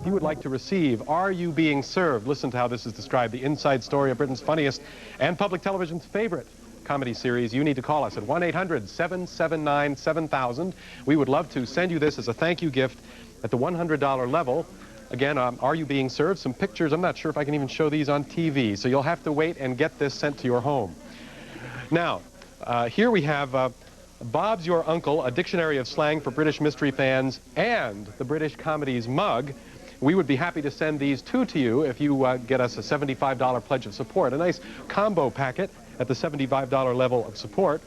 If you would like to receive Are You Being Served? Listen to how this is described, the inside story of Britain's funniest and public television's favorite comedy series. You need to call us at 1-800-779-7000. We would love to send you this as a thank you gift at the $100 level. Again, Are You Being Served? Some pictures. I'm not sure if I can even show these on TV, so you'll have to wait and get this sent to your home. Now, here we have Bob's Your Uncle, a dictionary of slang for British mystery fans, and the British Comedies mug. We would be happy to send these two to you if you get us a $75 pledge of support, a nice combo packet at the $75 level of support.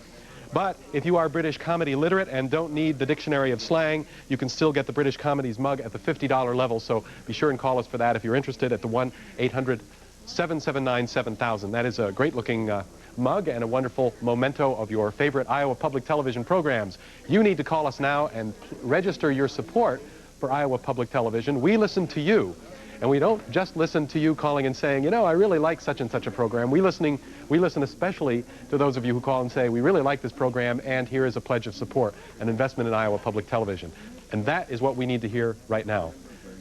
But if you are British comedy literate and don't need the dictionary of slang, you can still get the British Comedies mug at the $50 level, so be sure and call us for that if you're interested at the 1-800-779-7000. That is a great-looking mug and a wonderful memento of your favorite Iowa Public Television programs. You need to call us now and register your support for Iowa Public Television. We listen to you, and we don't just listen to you calling and saying, you know, I really like such and such a program. We listen especially to those of you who call and say, we really like this program, and here is a pledge of support, an investment in Iowa Public Television. And that is what we need to hear right now.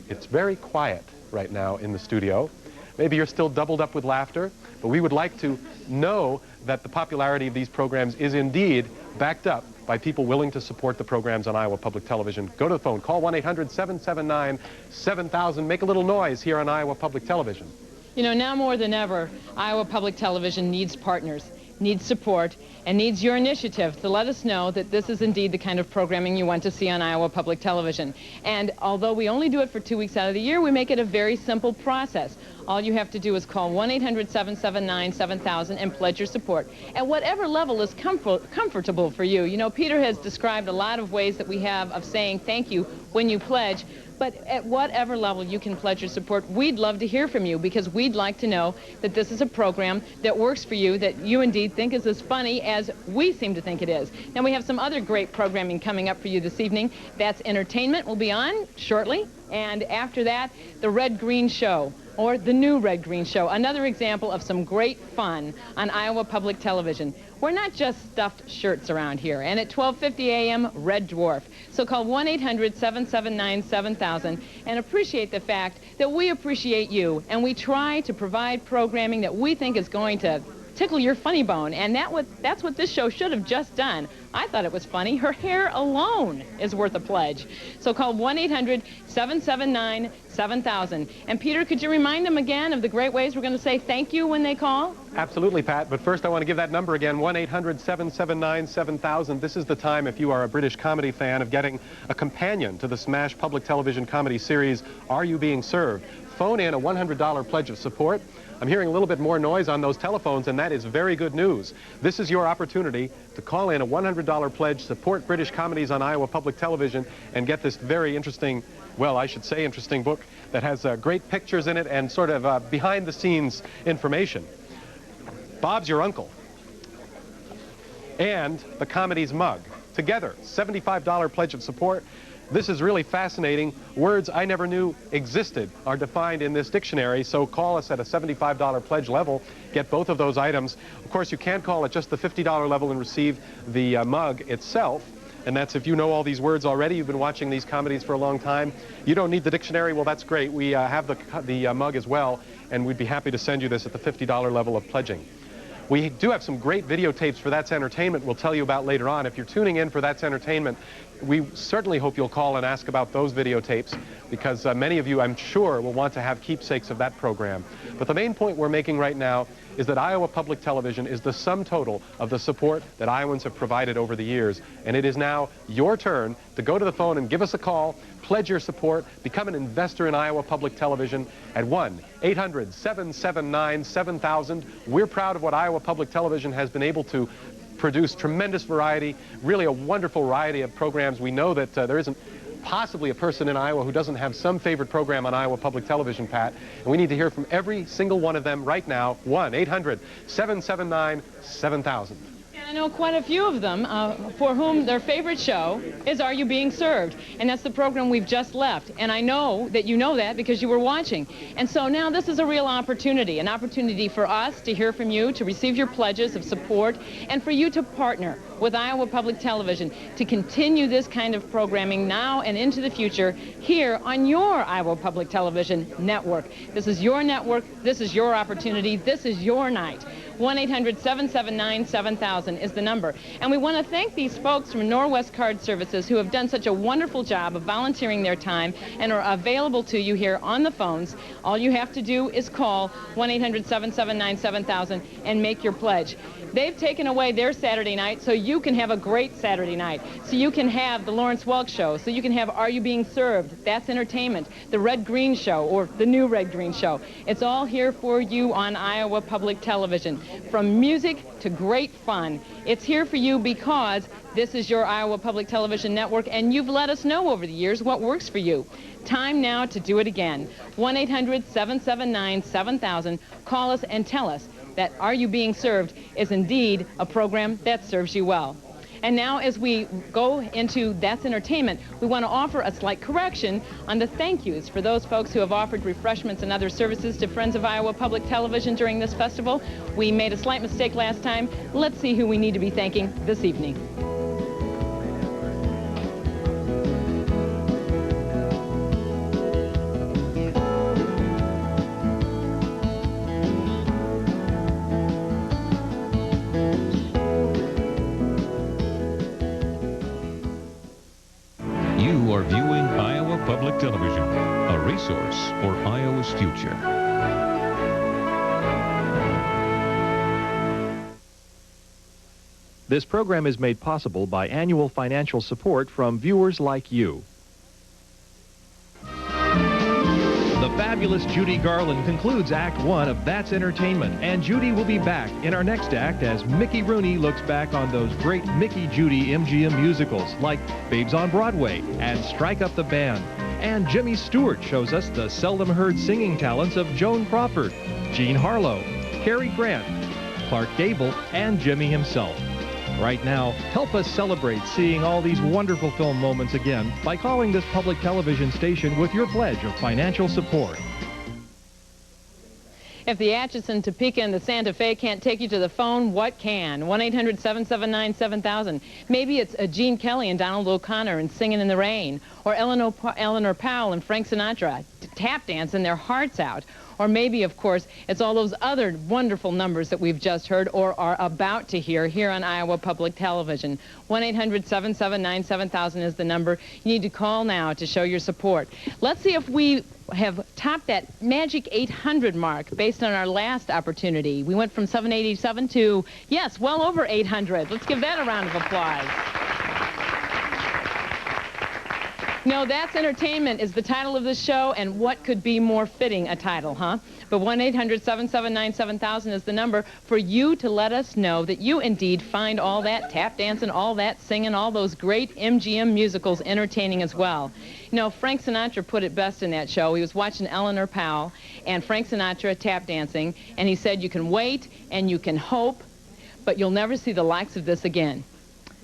It's very quiet right now in the studio. Maybe you're still doubled up with laughter, but we would like to know that the popularity of these programs is indeed backed up by people willing to support the programs on Iowa Public Television. Go to the phone. Call 1-800-779-7000. Make a little noise here on Iowa Public Television. You know, now more than ever, Iowa Public Television needs partners, needs support, and needs your initiative to let us know that this is indeed the kind of programming you want to see on Iowa Public Television. And although we only do it for 2 weeks out of the year, we make it a very simple process. All you have to do is call 1-800-779-7000 and pledge your support at whatever level is comfortable for you. You know, Peter has described a lot of ways that we have of saying thank you when you pledge. But at whatever level you can pledge your support, we'd love to hear from you, because we'd like to know that this is a program that works for you, that you indeed think is as funny as we seem to think it is. Now, we have some other great programming coming up for you this evening. That's Entertainment will be on shortly. And after that, the Red Green Show, or the new Red Green Show, another example of some great fun on Iowa Public Television. We're not just stuffed shirts around here. And at 12:50 a.m., Red Dwarf. So call 1-800-779-7000 and appreciate the fact that we appreciate you, and we try to provide programming that we think is going to tickle your funny bone, and that's what this show should have just done. I thought it was funny. Her hair alone is worth a pledge. So call 1-800-779-7000. And Peter, could you remind them again of the great ways we're going to say thank you when they call? Absolutely, Pat. But first I want to give that number again, 1-800-779-7000. This is the time, if you are a British comedy fan, of getting a companion to the smash public television comedy series, Are You Being Served? Phone in a $100 pledge of support. I'm hearing a little bit more noise on those telephones, and that is very good news. This is your opportunity to call in a $100 pledge, support British comedies on Iowa Public Television, and get this very interesting, well, I should say interesting book that has great pictures in it and sort of behind-the-scenes information. Bob's Your Uncle and the Comedies mug. Together, $75 pledge of support. This is really fascinating. Words I never knew existed are defined in this dictionary, so call us at a $75 pledge level. Get both of those items. Of course, you can call at just the $50 level and receive the mug itself, and that's if you know all these words already. You've been watching these comedies for a long time. You don't need the dictionary. Well, that's great. We have the mug as well, and we'd be happy to send you this at the $50 level of pledging. We do have some great videotapes for That's Entertainment we'll tell you about later on. If you're tuning in for That's Entertainment, we certainly hope you'll call and ask about those videotapes, because many of you, I'm sure, will want to have keepsakes of that program. But the main point we're making right now is that Iowa Public Television is the sum total of the support that Iowans have provided over the years. And it is now your turn to go to the phone and give us a call, pledge your support, become an investor in Iowa Public Television at 1-800-779-7000. We're proud of what Iowa Public Television has been able to produce. Tremendous variety, really a wonderful variety of programs. We know that there isn't possibly a person in Iowa who doesn't have some favorite program on Iowa Public Television, Pat. And we need to hear from every single one of them right now. 1-800-779-7000. And I know quite a few of them for whom their favorite show is Are You Being Served? And that's the program we've just left. And I know that you know that because you were watching. And so now this is a real opportunity, an opportunity for us to hear from you, to receive your pledges of support, and for you to partner with Iowa Public Television to continue this kind of programming now and into the future here on your Iowa Public Television network. This is your network, this is your opportunity, this is your night. 1-800-779-7000 is the number. And we want to thank these folks from Norwest Card Services who have done such a wonderful job of volunteering their time and are available to you here on the phones. All you have to do is call 1-800-779-7000 and make your pledge. They've taken away their Saturday night so you can have a great Saturday night. So you can have the Lawrence Welk Show. So you can have Are You Being Served? That's entertainment. The Red Green Show, or the new Red Green Show. It's all here for you on Iowa Public Television. From music to great fun. It's here for you because this is your Iowa Public Television network and you've let us know over the years what works for you. Time now to do it again. 1-800-779-7000. Call us and tell us that Are You Being Served is indeed a program that serves you well. And now as we go into That's Entertainment, we want to offer a slight correction on the thank yous for those folks who have offered refreshments and other services to Friends of Iowa Public Television during this festival. We made a slight mistake last time. Let's see who we need to be thanking this evening. You are viewing Iowa Public Television, a resource for Iowa's future. This program is made possible by annual financial support from viewers like you. The fabulous Judy Garland concludes Act 1 of That's Entertainment, and Judy will be back in our next act as Mickey Rooney looks back on those great Mickey-Judy MGM musicals like Babes on Broadway and Strike Up the Band. And Jimmy Stewart shows us the seldom-heard singing talents of Joan Crawford, Jean Harlow, Cary Grant, Clark Gable, and Jimmy himself. Right now, help us celebrate seeing all these wonderful film moments again by calling this public television station with your pledge of financial support. If the Atchison, Topeka, and the Santa Fe can't take you to the phone, what can? 1-800-779-7000. Maybe it's Gene Kelly and Donald O'Connor and Singing in the Rain, or Eleanor Powell and Frank Sinatra tap dancing their hearts out. Or maybe, of course, it's all those other wonderful numbers that we've just heard or are about to hear here on Iowa Public Television. 1-800-779-7000 is the number. You need to call now to show your support. Let's see if we have topped that magic 800 mark based on our last opportunity. We went from 787 to, yes, well over 800. Let's give that a round of applause. No, That's Entertainment is the title of this show, and what could be more fitting a title, huh? But 1-800-779-7000 is the number for you to let us know that you indeed find all that tap dancing, all that singing, all those great MGM musicals entertaining as well. You know, Frank Sinatra put it best in that show. He was watching Eleanor Powell and Frank Sinatra tap dancing, and he said, you can wait and you can hope, but you'll never see the likes of this again.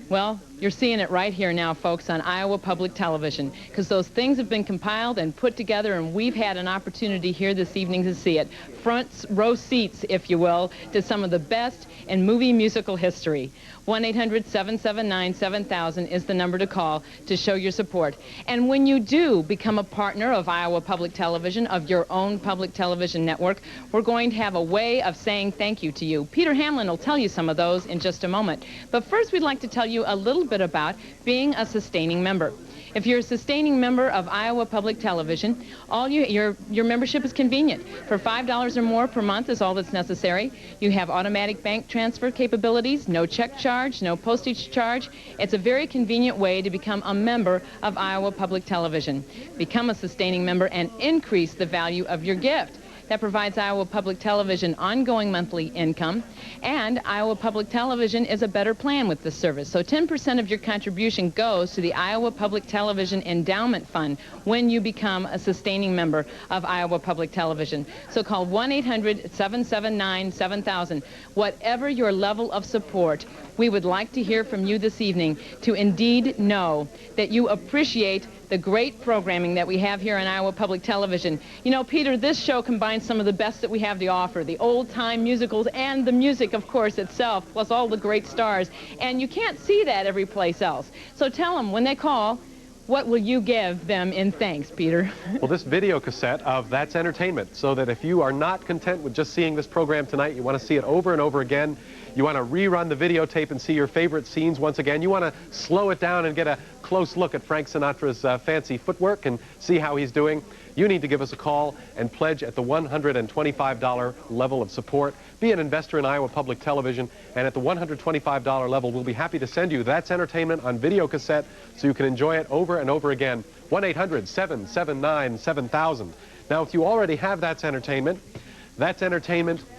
Well, you're seeing it right here now, folks, on Iowa Public Television, because those things have been compiled and put together, and we've had an opportunity here this evening to see it. Front row seats, if you will, to some of the best in movie musical history. 1-800-779-7000 is the number to call to show your support. And when you do become a partner of Iowa Public Television, of your own public television network, we're going to have a way of saying thank you to you. Peter Hamlin will tell you some of those in just a moment. But first, we'd like to tell you a little bit about being a sustaining member. If you're a sustaining member of Iowa Public Television, your membership is convenient. For $5 or more per month is all that's necessary. You have automatic bank transfer capabilities, no check charge, no postage charge. It's a very convenient way to become a member of Iowa Public Television. Become a sustaining member and increase the value of your gift. that provides Iowa Public Television ongoing monthly income, and Iowa Public Television is a better plan with this service. So 10% of your contribution goes to the Iowa Public Television Endowment Fund when you become a sustaining member of Iowa Public Television. So call 1-800-779-7000. Whatever your level of support, we would like to hear from you this evening to indeed know that you appreciate the great programming that we have here on Iowa Public Television. You know, Peter, this show combines some of the best that we have to offer, the old-time musicals and the music, of course, itself, plus all the great stars. And you can't see that every place else. So tell them, when they call, what will you give them in thanks, Peter? Well, this video cassette of That's Entertainment, so that if you are not content with just seeing this program tonight, you want to see it over and over again, you want to rerun the videotape and see your favorite scenes once again, you want to slow it down and get a close look at Frank Sinatra's fancy footwork and see how he's doing, you need to give us a call and pledge at the $125 level of support. Be an investor in Iowa Public Television, and at the $125 level, we'll be happy to send you That's Entertainment on video cassette so you can enjoy it over and over again. 1-800-779-7000. Now, if you already have That's Entertainment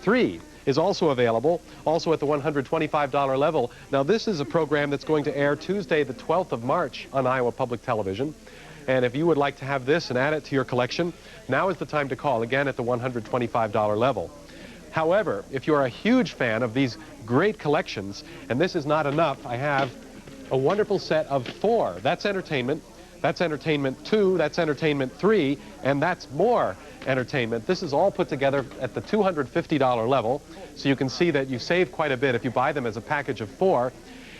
3 is also available, also at the $125 level. Now, this is a program that's going to air Tuesday, the 12th of March on Iowa Public Television. And if you would like to have this and add it to your collection, now is the time to call, again at the $125 level. However, if you're a huge fan of these great collections, and this is not enough, I have a wonderful set of 4. That's Entertainment 2, That's Entertainment 3, and That's More Entertainment. This is all put together at the $250 level, so you can see that you save quite a bit if you buy them as a package of 4.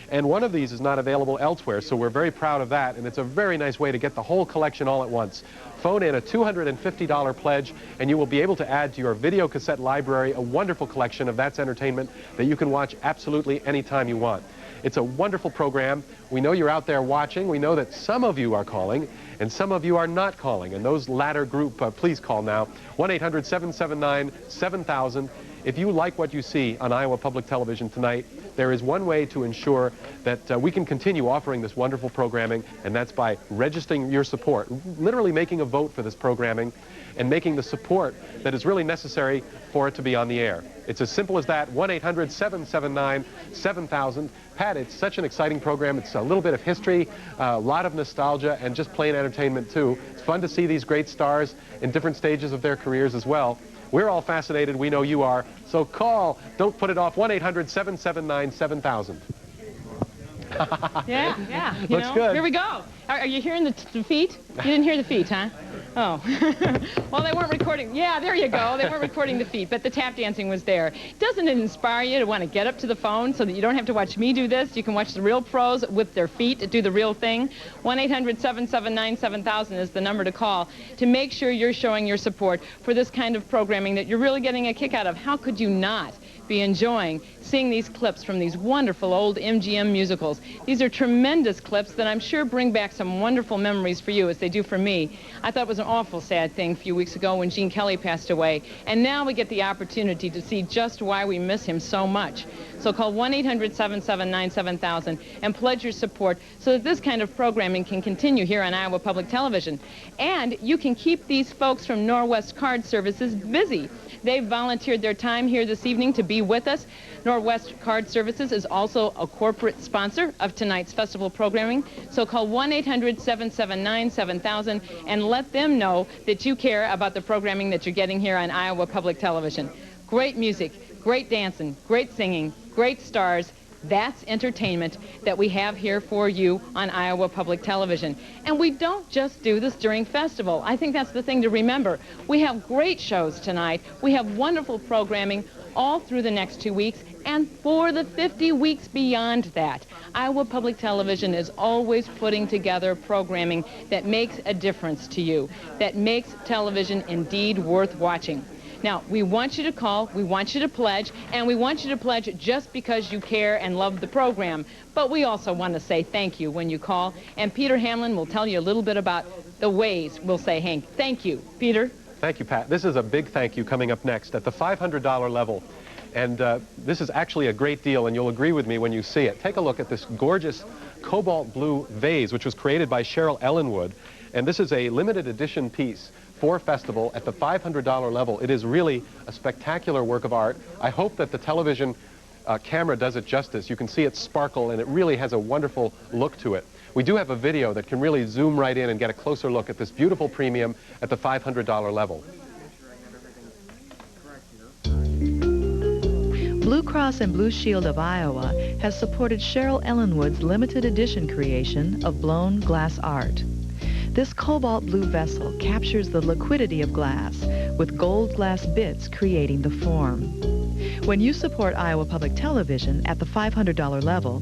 And one of these is not available elsewhere, so we're very proud of that, and it's a very nice way to get the whole collection all at once. Phone in a $250 pledge, and you will be able to add to your video cassette library a wonderful collection of That's Entertainment that you can watch absolutely anytime you want. It's a wonderful program. We know you're out there watching. We know that some of you are calling, and some of you are not calling. And those latter group, please call now. 1-800-779-7000. If you like what you see on Iowa Public Television tonight, there is one way to ensure that we can continue offering this wonderful programming, and that's by registering your support, literally making a vote for this programming and making the support that is really necessary for it to be on the air. It's as simple as that, 1-800-779-7000. Pat, it's such an exciting program. It's a little bit of history, a lot of nostalgia, and just plain entertainment, too. It's fun to see these great stars in different stages of their careers as well. We're all fascinated. We know you are. So call. Don't put it off. 1-800-779-7000. Yeah. Looks good. Here we go. Are you hearing the feet? You didn't hear the feet, huh? Oh. Well, they weren't recording. Yeah, there you go. They weren't recording the feet, but the tap dancing was there. Doesn't it inspire you to want to get up to the phone so that you don't have to watch me do this? You can watch the real pros with their feet do the real thing. 1-800-779-7000 is the number to call to make sure you're showing your support for this kind of programming that you're really getting a kick out of. How could you not be enjoying seeing these clips from these wonderful old MGM musicals? These are tremendous clips that I'm sure bring back some wonderful memories for you, as they do for me. I thought it was an awful sad thing a few weeks ago when Gene Kelly passed away, and now we get the opportunity to see just why we miss him so much. So call 1-800-779-7000 and pledge your support so that this kind of programming can continue here on Iowa Public Television. And you can keep these folks from Norwest Card Services busy. They've volunteered their time here this evening to be with us. Norwest Card Services is also a corporate sponsor of tonight's festival programming. So call 1-800-779-7000 and let them know that you care about the programming that you're getting here on Iowa Public Television. Great music, great dancing, great singing, great stars. That's entertainment that we have here for you on Iowa Public Television. And we don't just do this during festival. I think that's the thing to remember. We have great shows tonight. We have wonderful programming all through the next 2 weeks and for the 50 weeks beyond that. Iowa Public Television is always putting together programming that makes a difference to you, that makes television indeed worth watching. Now, we want you to call, we want you to pledge, and we want you to pledge just because you care and love the program. But we also want to say thank you when you call, and Peter Hamlin will tell you a little bit about the ways we'll say, Hank, thank you. Peter? Thank you, Pat. This is a big thank you coming up next at the $500 level. And this is actually a great deal, and you'll agree with me when you see it. Take a look at this gorgeous cobalt blue vase, which was created by Cheryl Ellenwood. And this is a limited edition piece for Festival at the $500 level. It is really a spectacular work of art. I hope that the television camera does it justice. You can see it sparkle, and it really has a wonderful look to it. We do have a video that can really zoom right in and get a closer look at this beautiful premium at the $500 level. Blue Cross and Blue Shield of Iowa has supported Cheryl Ellenwood's limited edition creation of blown glass art. This cobalt blue vessel captures the liquidity of glass, with gold glass bits creating the form. When you support Iowa Public Television at the $500 level,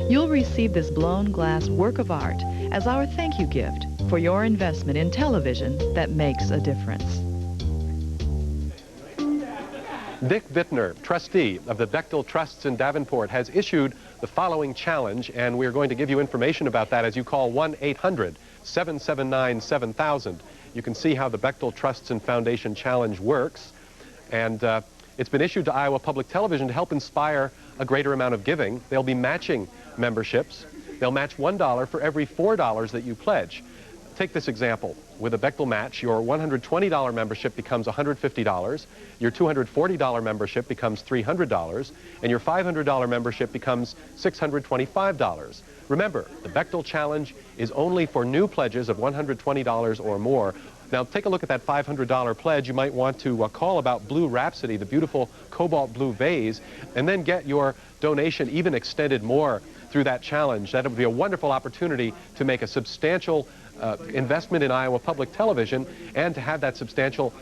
you'll receive this blown glass work of art as our thank you gift for your investment in television that makes a difference. Dick Bittner, trustee of the Bechtel Trusts in Davenport, has issued the following challenge, and we're going to give you information about that as you call 1-800-779-7000. You can see how the Bechtel Trusts and Foundation Challenge works, and it's been issued to Iowa Public Television to help inspire a greater amount of giving. They'll be matching memberships. They'll match $1 for every $4 that you pledge. Take this example. With a Bechtel match, your $120 membership becomes $150, your $240 membership becomes $300, and your $500 membership becomes $625. Remember, the Bechtel Challenge is only for new pledges of $120 or more. Now, take a look at that $500 pledge. You might want to call about Blue Rhapsody, the beautiful cobalt blue vase, and then get your donation even extended more through that challenge. That would be a wonderful opportunity to make a substantial investment in Iowa Public Television and to have that substantial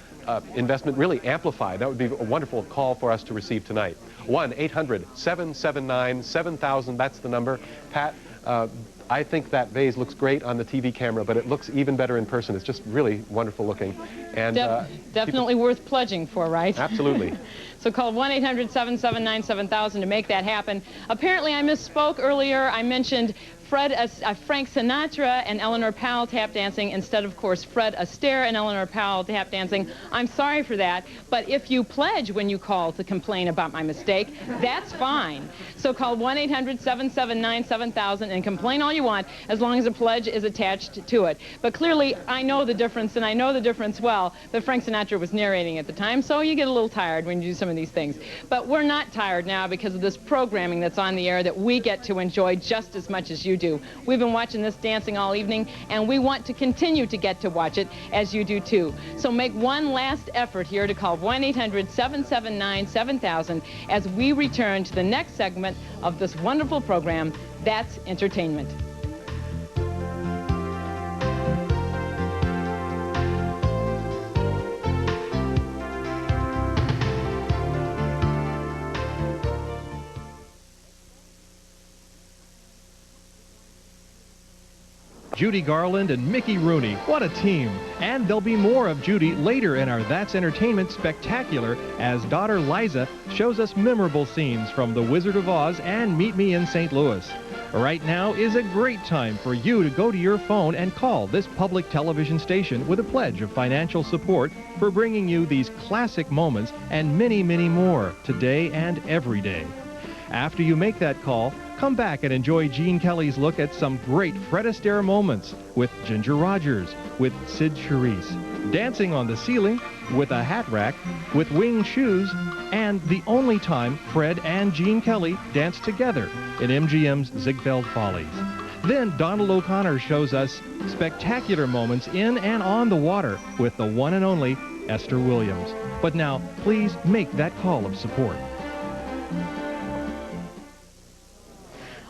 investment really amplified. That would be a wonderful call for us to receive tonight. 1-800-779-7000, that's the number. Pat, I think that vase looks great on the TV camera, but it looks even better in person. It's just really wonderful looking. And definitely worth pledging for, right? Absolutely. So call 1-800-779-7000 to make that happen. Apparently I misspoke earlier. I mentioned Frank Sinatra and Eleanor Powell tap dancing instead of course, Fred Astaire and Eleanor Powell tap dancing. I'm sorry for that, but if you pledge when you call to complain about my mistake, that's fine. So call 1-800-779-7000 and complain all you want as long as a pledge is attached to it. But clearly, I know the difference, and I know the difference well, but Frank Sinatra was narrating at the time, so you get a little tired when you do some of these things. But we're not tired now because of this programming that's on the air that we get to enjoy just as much as you do. We've been watching this dancing all evening, and we want to continue to get to watch it as you do too. So make one last effort here to call 1-800-779-7000 as we return to the next segment of this wonderful program, That's Entertainment. Judy Garland and Mickey Rooney, what a team. And there'll be more of Judy later in our That's Entertainment Spectacular as daughter Liza shows us memorable scenes from The Wizard of Oz and Meet Me in St. Louis. Right now is a great time for you to go to your phone and call this public television station with a pledge of financial support for bringing you these classic moments and many, many more today and every day. After you make that call, come back and enjoy Gene Kelly's look at some great Fred Astaire moments with Ginger Rogers, with Sid Charisse, dancing on the ceiling, with a hat rack, with winged shoes, and the only time Fred and Gene Kelly danced together in MGM's Ziegfeld Follies. Then Donald O'Connor shows us spectacular moments in and on the water with the one and only Esther Williams. But now, please make that call of support.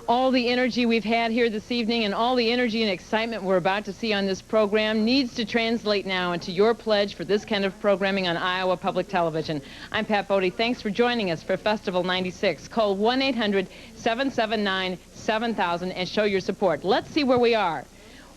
All the energy we've had here this evening and all the energy and excitement we're about to see on this program needs to translate now into your pledge for this kind of programming on Iowa Public Television. I'm Pat Bodie. Thanks for joining us for Festival 96. Call 1-800-779-7000 and show your support. Let's see where we are.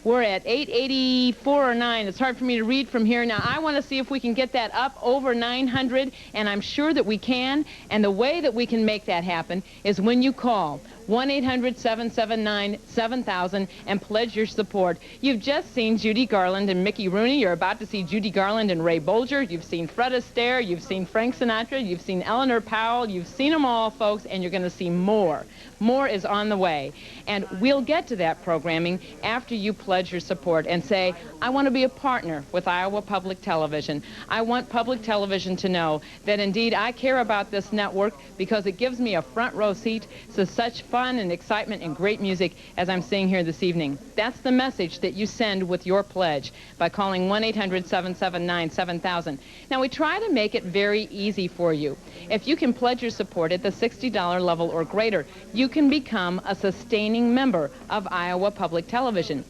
We're at 884 or 9. It's hard for me to read from here. Now, I want to see if we can get that up over 900, and I'm sure that we can. And the way that we can make that happen is when you call 1-800-779-7000 and pledge your support. You've just seen Judy Garland and Mickey Rooney. You're about to see Judy Garland and Ray Bolger. You've seen Fred Astaire. You've seen Frank Sinatra. You've seen Eleanor Powell. You've seen them all, folks, and you're going to see more. More is on the way. And we'll get to that programming after you pledge pledge your support and say, I want to be a partner with Iowa Public Television. I want public television to know that indeed I care about this network because it gives me a front row seat to such fun and excitement and great music as I'm seeing here this evening. That's the message that you send with your pledge by calling 1-800-779-7000. Now, we try to make it very easy for you. If you can pledge your support at the $60 level or greater, you can become a sustaining member of Iowa Public Television.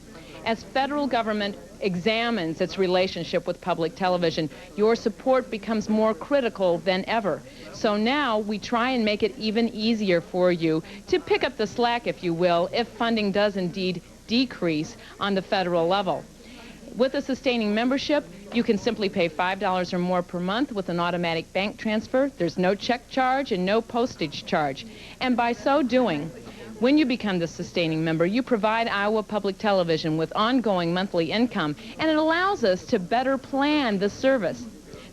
As federal government examines its relationship with public television, your support becomes more critical than ever. So now we try and make it even easier for you to pick up the slack, if you will, if funding does indeed decrease on the federal level. With a sustaining membership, you can simply pay $5 or more per month with an automatic bank transfer. There's no check charge and no postage charge. And by so doing, when you become the sustaining member, you provide Iowa Public Television with ongoing monthly income, and it allows us to better plan the service.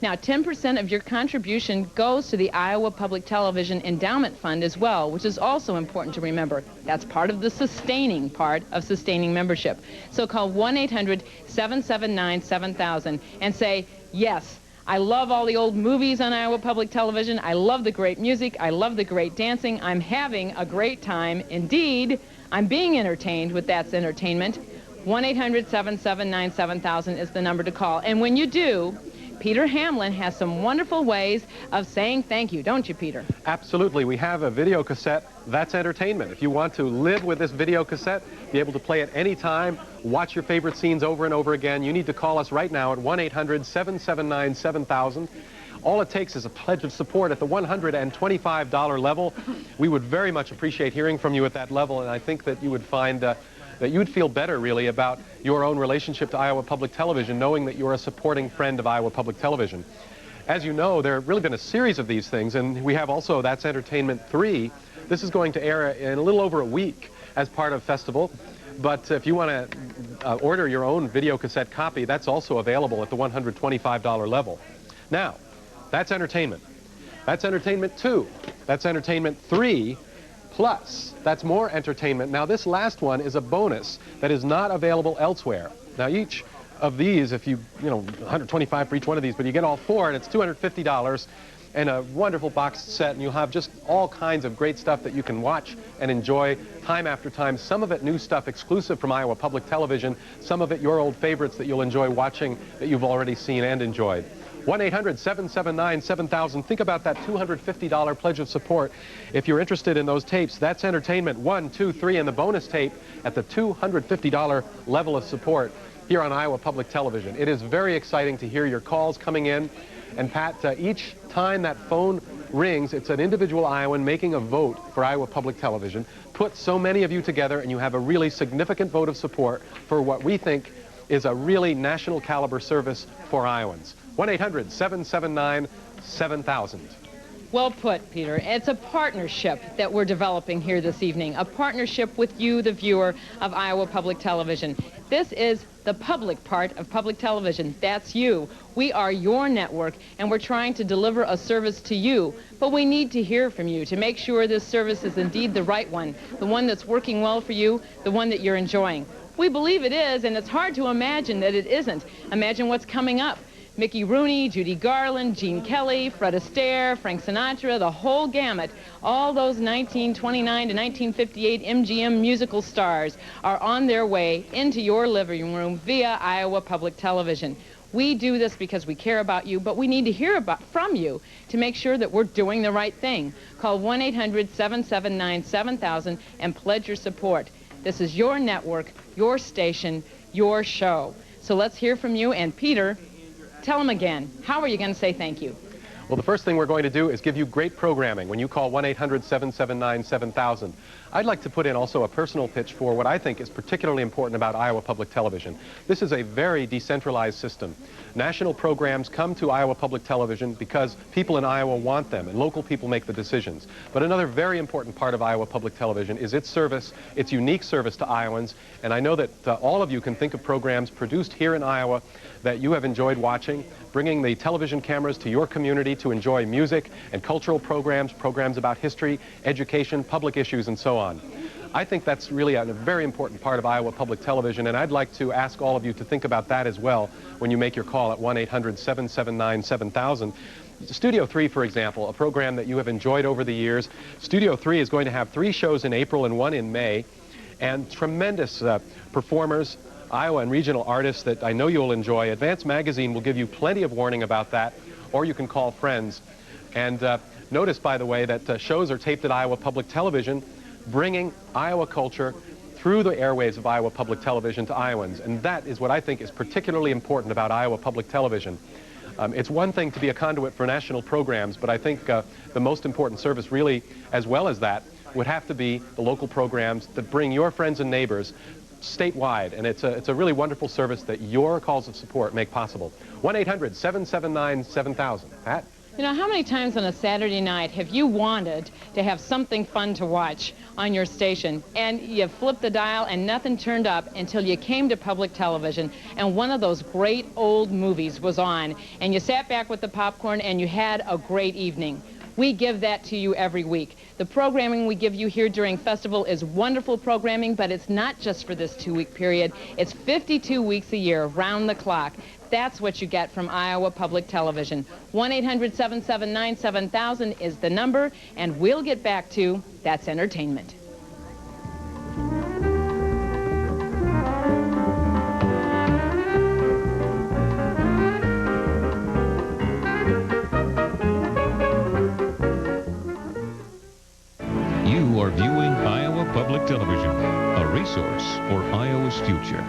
Now, 10% of your contribution goes to the Iowa Public Television Endowment Fund as well, which is also important to remember. That's part of the sustaining part of sustaining membership. So call 1-800-779-7000 and say, yes, I love all the old movies on Iowa Public Television. I love the great music. I love the great dancing. I'm having a great time. Indeed, I'm being entertained with That's Entertainment. 1-800-779-7000 is the number to call. And when you do, Peter Hamlin has some wonderful ways of saying thank you, don't you, Peter? Absolutely. We have a video cassette, That's Entertainment. If you want to live with this video cassette, be able to play it any time, watch your favorite scenes over and over again, you need to call us right now at 1-800-779-7000. All it takes is a pledge of support at the $125 level. We would very much appreciate hearing from you at that level, and I think that you would find that you'd feel better, really, about your own relationship to Iowa Public Television, knowing that you're a supporting friend of Iowa Public Television. As you know, there have really been a series of these things, and we have also That's Entertainment 3. This is going to air in a little over a week as part of Festival. But if you want to order your own video cassette copy, that's also available at the $125 level. Now, That's Entertainment. That's Entertainment 2. That's Entertainment 3. Plus, that's more entertainment. Now, this last one is a bonus that is not available elsewhere. Now, each of these, if you know, $125 for each one of these, but you get all four, and it's $250 and a wonderful boxed set, and you'll have just all kinds of great stuff that you can watch and enjoy time after time. Some of it new stuff exclusive from Iowa Public Television, some of it your old favorites that you'll enjoy watching that you've already seen and enjoyed. 1-800-779-7000. Think about that $250 pledge of support. If you're interested in those tapes, That's Entertainment 1, 2, 3, and the bonus tape at the $250 level of support here on Iowa Public Television. It is very exciting to hear your calls coming in. And Pat, each time that phone rings, it's an individual Iowan making a vote for Iowa Public Television. Put so many of you together, and you have a really significant vote of support for what we think is a really national caliber service for Iowans. 1-800-779-7000. Well put, Peter. It's a partnership that we're developing here this evening, a partnership with you, the viewer of Iowa Public Television. This is the public part of public television. That's you. We are your network, and we're trying to deliver a service to you, but we need to hear from you to make sure this service is indeed the right one, the one that's working well for you, the one that you're enjoying. We believe it is, and it's hard to imagine that it isn't. Imagine what's coming up. Mickey Rooney, Judy Garland, Gene Kelly, Fred Astaire, Frank Sinatra, the whole gamut, all those 1929 to 1958 MGM musical stars are on their way into your living room via Iowa Public Television. We do this because we care about you, but we need to hear from you to make sure that we're doing the right thing. Call 1-800-779-7000 and pledge your support. This is your network, your station, your show. So let's hear from you, and Peter, tell them again, how are you going to say thank you? Well, the first thing we're going to do is give you great programming when you call 1-800-779-7000. I'd like to put in also a personal pitch for what I think is particularly important about Iowa Public Television. This is a very decentralized system. National programs come to Iowa Public Television because people in Iowa want them, and local people make the decisions. But another very important part of Iowa Public Television is its service, its unique service to Iowans. And I know that all of you can think of programs produced here in Iowa that you have enjoyed watching, bringing the television cameras to your community to enjoy music and cultural programs, programs about history, education, public issues, and so on. I think that's really a very important part of Iowa Public Television, and I'd like to ask all of you to think about that as well when you make your call at 1-800-779-7000. Studio 3, for example, a program that you have enjoyed over the years. Studio 3 is going to have 3 shows in April and 1 in May, and tremendous performers, Iowa and regional artists that I know you'll enjoy. Advance Magazine will give you plenty of warning about that, or you can call friends. And notice, by the way, that shows are taped at Iowa Public Television, bringing Iowa culture through the airwaves of Iowa Public Television to Iowans. And that is what I think is particularly important about Iowa Public Television. It's one thing to be a conduit for national programs, but I think the most important service really, as well as that, would have to be the local programs that bring your friends and neighbors statewide. And it's a really wonderful service that your calls of support make possible. 1-800-779-7000. Pat? You know, how many times on a Saturday night have you wanted to have something fun to watch on your station, and you flipped the dial and nothing turned up until you came to public television and one of those great old movies was on, and you sat back with the popcorn and you had a great evening? We give that to you every week. The programming we give you here during festival is wonderful programming, but it's not just for this 2-week period. It's 52 weeks a year, round the clock. That's what you get from Iowa Public Television. 1-800-779-7000 is the number, and we'll get back to That's Entertainment. You are viewing Iowa Public Television, a resource for Iowa's future.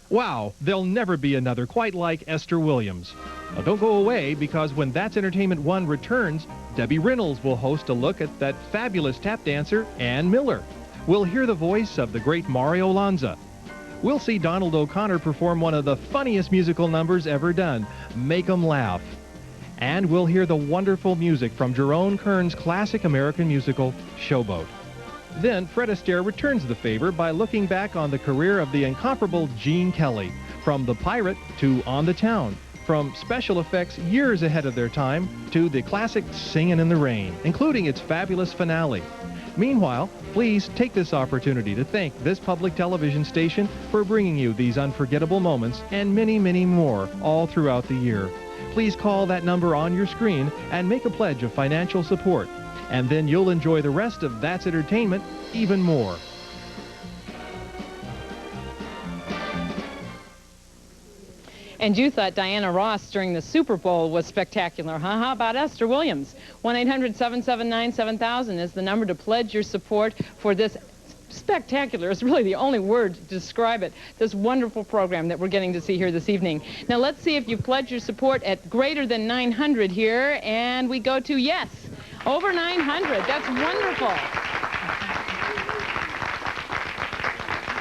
Wow, there'll never be another quite like Esther Williams. Now, don't go away, because when That's Entertainment 1 returns, Debbie Reynolds will host a look at that fabulous tap dancer, Ann Miller. We'll hear the voice of the great Mario Lanza. We'll see Donald O'Connor perform one of the funniest musical numbers ever done, Make 'em Laugh. And we'll hear the wonderful music from Jerome Kern's classic American musical, Showboat. Then Fred Astaire returns the favor by looking back on the career of the incomparable Gene Kelly, from The Pirate to On the Town, from special effects years ahead of their time to the classic Singin' in the Rain, including its fabulous finale. Meanwhile, please take this opportunity to thank this public television station for bringing you these unforgettable moments and many, many more all throughout the year. Please call that number on your screen and make a pledge of financial support. And then you'll enjoy the rest of That's Entertainment even more. And you thought Diana Ross during the Super Bowl was spectacular, huh? How about Esther Williams? 1-800-779-7000 is the number to pledge your support for this spectacular, is really the only word to describe it, this wonderful program that we're getting to see here this evening. Now let's see if you pledge your support at greater than 900 here, and we go to yes. Over 900. That's wonderful.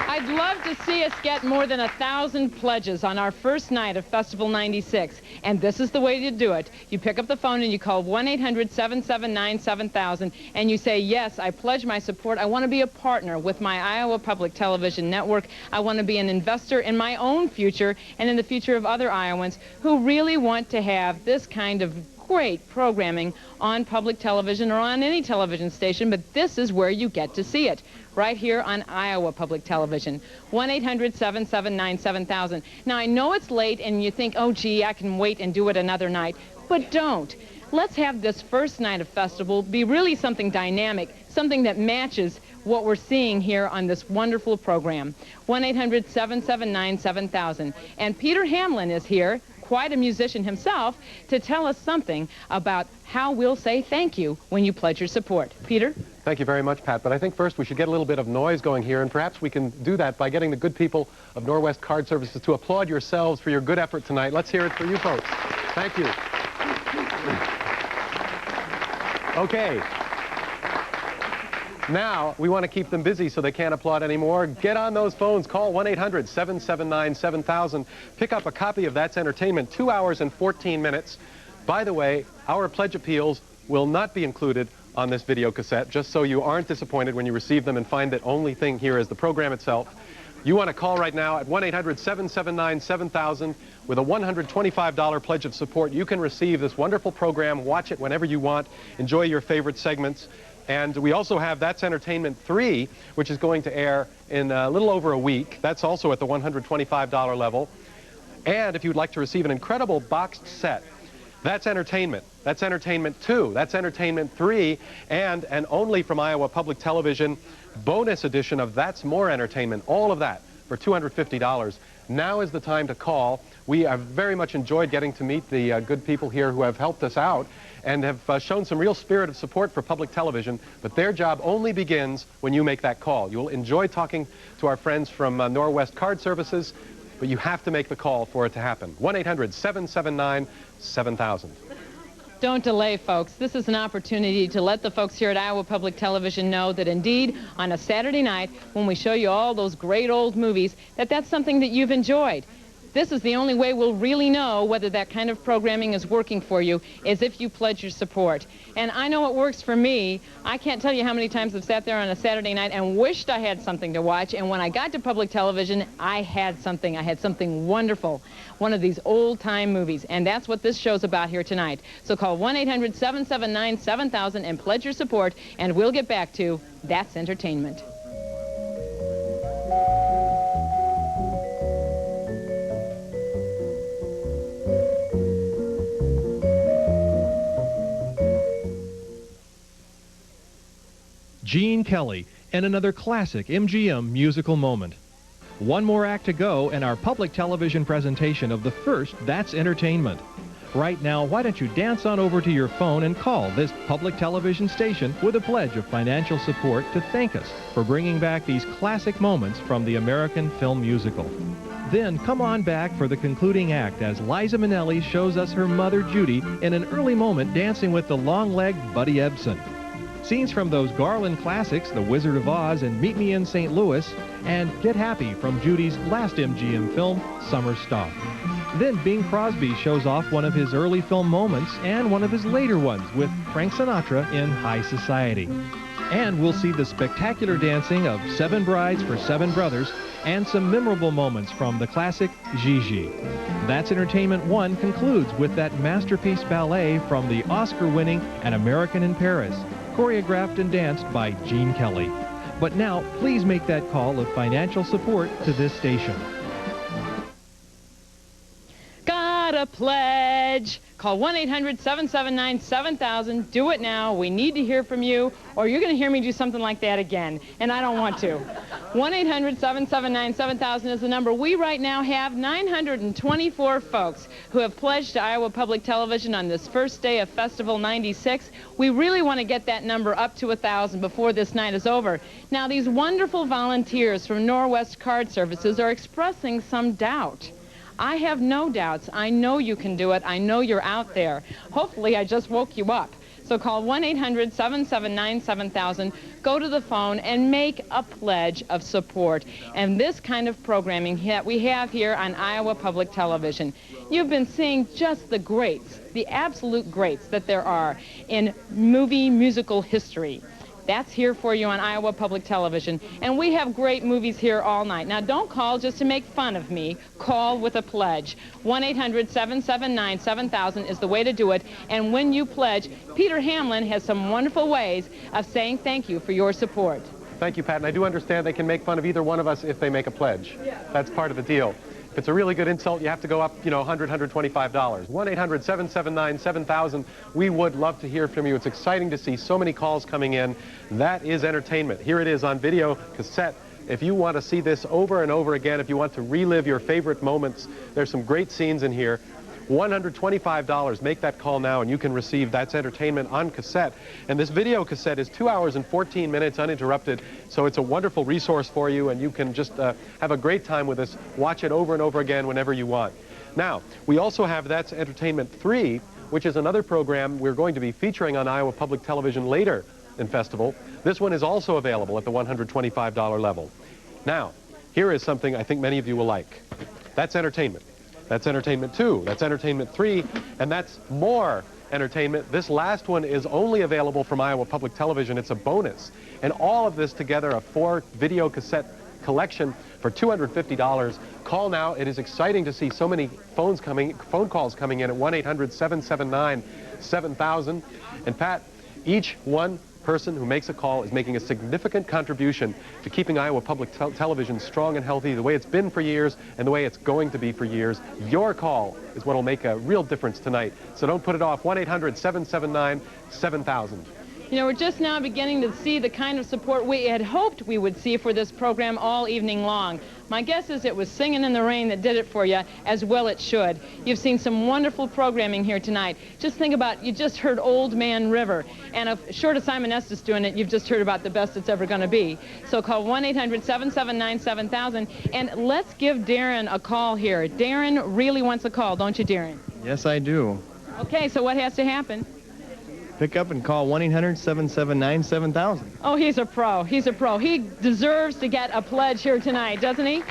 I'd love to see us get more than 1,000 pledges on our first night of Festival 96. And this is the way to do it. You pick up the phone and you call 1-800-779-7000 and you say, yes, I pledge my support. I want to be a partner with my Iowa Public Television Network. I want to be an investor in my own future and in the future of other Iowans who really want to have this kind of great programming on public television or on any television station, but this is where you get to see it, right here on Iowa Public Television. 1-800-779-7000. Now, I know it's late and you think, oh, gee, I can wait and do it another night, but don't. Let's have this first night of festival be really something dynamic, something that matches what we're seeing here on this wonderful program. 1-800-779-7000. And Peter Hamlin is here, quite a musician himself, to tell us something about how we'll say thank you when you pledge your support. Peter? Thank you very much, Pat. But I think first we should get a little bit of noise going here, and perhaps we can do that by getting the good people of Norwest Card Services to applaud yourselves for your good effort tonight. Let's hear it for you folks. Thank you. Okay. Now, we want to keep them busy so they can't applaud anymore. Get on those phones. Call 1-800-779-7000. Pick up a copy of That's Entertainment, 2 hours and 14 minutes. By the way, our pledge appeals will not be included on this video cassette, just so you aren't disappointed when you receive them and find that only thing here is the program itself. You want to call right now at 1-800-779-7000 with a $125 pledge of support. You can receive this wonderful program, watch it whenever you want, enjoy your favorite segments. And we also have That's Entertainment 3, which is going to air in a little over a week. That's also at the $125 level. And if you'd like to receive an incredible boxed set, That's Entertainment, That's Entertainment 2, That's Entertainment 3, and an only from Iowa Public Television bonus edition of That's More Entertainment, all of that for $250. Now is the time to call. We have very much enjoyed getting to meet the good people here who have helped us out and have shown some real spirit of support for public television, but their job only begins when you make that call. You'll enjoy talking to our friends from Norwest Card Services, but you have to make the call for it to happen. 1-800-779-7000. Don't delay, folks. This is an opportunity to let the folks here at Iowa Public Television know that indeed, on a Saturday night, when we show you all those great old movies, that's something that you've enjoyed. This is the only way we'll really know whether that kind of programming is working for you, is if you pledge your support. And I know it works for me. I can't tell you how many times I've sat there on a Saturday night and wished I had something to watch, and when I got to public television, I had something. I had something wonderful, one of these old-time movies, and that's what this show's about here tonight. So call 1-800-779-7000 and pledge your support, and we'll get back to That's Entertainment. Gene Kelly and another classic MGM musical moment. One more act to go in our public television presentation of the first That's Entertainment. Right now, why don't you dance on over to your phone and call this public television station with a pledge of financial support to thank us for bringing back these classic moments from the American film musical. Then come on back for the concluding act as Liza Minnelli shows us her mother Judy in an early moment dancing with the long-legged Buddy Ebsen. Scenes from those Garland classics, The Wizard of Oz and Meet Me in St. Louis, and Get Happy from Judy's last MGM film, Summer Stock. Then Bing Crosby shows off one of his early film moments and one of his later ones with Frank Sinatra in High Society. And we'll see the spectacular dancing of Seven Brides for Seven Brothers and some memorable moments from the classic Gigi. That's Entertainment 1 concludes with that masterpiece ballet from the Oscar-winning An American in Paris, choreographed and danced by Gene Kelly. But now, please make that call of financial support to this station. Gotta pledge. Call 1-800-779-7000. Do it now. We need to hear from you, or you're going to hear me do something like that again, and I don't want to. 1-800-779-7000 is the number. We right now have 924 folks who have pledged to Iowa Public Television on this first day of Festival 96. We really want to get that number up to 1,000 before this night is over. Now, these wonderful volunteers from Norwest Card Services are expressing some doubt. I have no doubts. I know you can do it. I know you're out there. Hopefully, I just woke you up. So call 1-800-779-7000, go to the phone, and make a pledge of support. And this kind of programming that we have here on Iowa Public Television. You've been seeing just the greats, the absolute greats that there are in musical history. That's here for you on Iowa Public Television. And we have great movies here all night. Now, don't call just to make fun of me. Call with a pledge. 1-800-779-7000 is the way to do it. And when you pledge, Peter Hamlin has some wonderful ways of saying thank you for your support. Thank you, Pat. And I do understand they can make fun of either one of us if they make a pledge. Yeah. That's part of the deal. If it's a really good insult, you have to go up, $100, $125. 1-800-779-7000. We would love to hear from you. It's exciting to see so many calls coming in. That is entertainment. Here it is on video cassette. If you want to see this over and over again, if you want to relive your favorite moments, there's some great scenes in here. $125. Make that call now, and you can receive That's Entertainment on cassette. And this video cassette is 2 hours and 14 minutes uninterrupted, so it's a wonderful resource for you, and you can just have a great time with us. Watch it over and over again whenever you want. Now, we also have That's Entertainment 3, which is another program we're going to be featuring on Iowa Public Television later in Festival. This one is also available at the $125 level. Now, here is something I think many of you will like. That's Entertainment. That's Entertainment 2, that's Entertainment 3, and that's More Entertainment. This last one is only available from Iowa Public Television. It's a bonus. And all of this together, a 4 video cassette collection for $250. Call now. It is exciting to see so many phone calls coming in at 1-800-779-7000. And Pat, each one person who makes a call is making a significant contribution to keeping Iowa Public Television strong and healthy the way it's been for years and the way it's going to be for years. Your call is what will make a real difference tonight. So don't put it off. 1-800-779-7000. You know, we're just now beginning to see the kind of support we had hoped we would see for this program all evening long. My guess is it was Singing in the Rain that did it for you, as well it should. You've seen some wonderful programming here tonight. Just think about, you just heard Old Man River, and short of Simon Estes doing it, you've just heard about the best it's ever going to be. So call 1-800-779-7000, and let's give Darren a call here. Darren really wants a call, don't you, Darren? Yes, I do. Okay, so what has to happen? Pick up and call 1-800-779-7000. Oh, he's a pro. He's a pro. He deserves to get a pledge here tonight, doesn't he?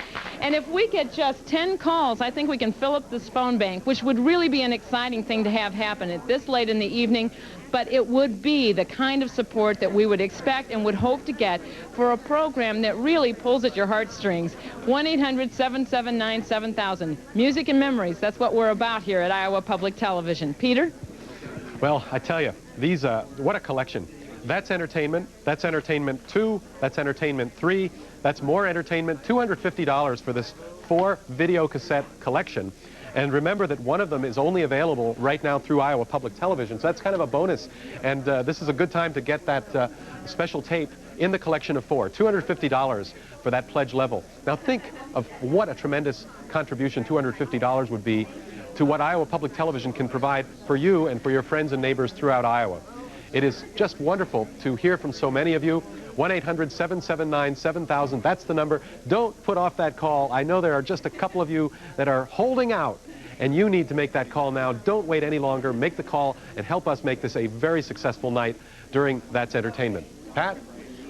And if we get just 10 calls, I think we can fill up this phone bank, which would really be an exciting thing to have happen at this late in the evening. But it would be the kind of support that we would expect and would hope to get for a program that really pulls at your heartstrings. 1-800-779-7000. Music and memories, that's what we're about here at Iowa Public Television. Peter? Well, I tell you, these, what a collection. That's entertainment. That's entertainment 2. That's entertainment 3. That's more entertainment. $250 for this 4 video cassette collection. And remember that one of them is only available right now through Iowa Public Television, so that's kind of a bonus. And this is a good time to get that special tape in the collection of 4. $250 for that pledge level. Now think of what a tremendous contribution $250 would be to what Iowa Public Television can provide for you and for your friends and neighbors throughout Iowa. It is just wonderful to hear from so many of you. 1-800-779-7000, that's the number. Don't put off that call. I know there are just a couple of you that are holding out, and you need to make that call now. Don't wait any longer. Make the call and help us make this a very successful night during That's Entertainment. Pat?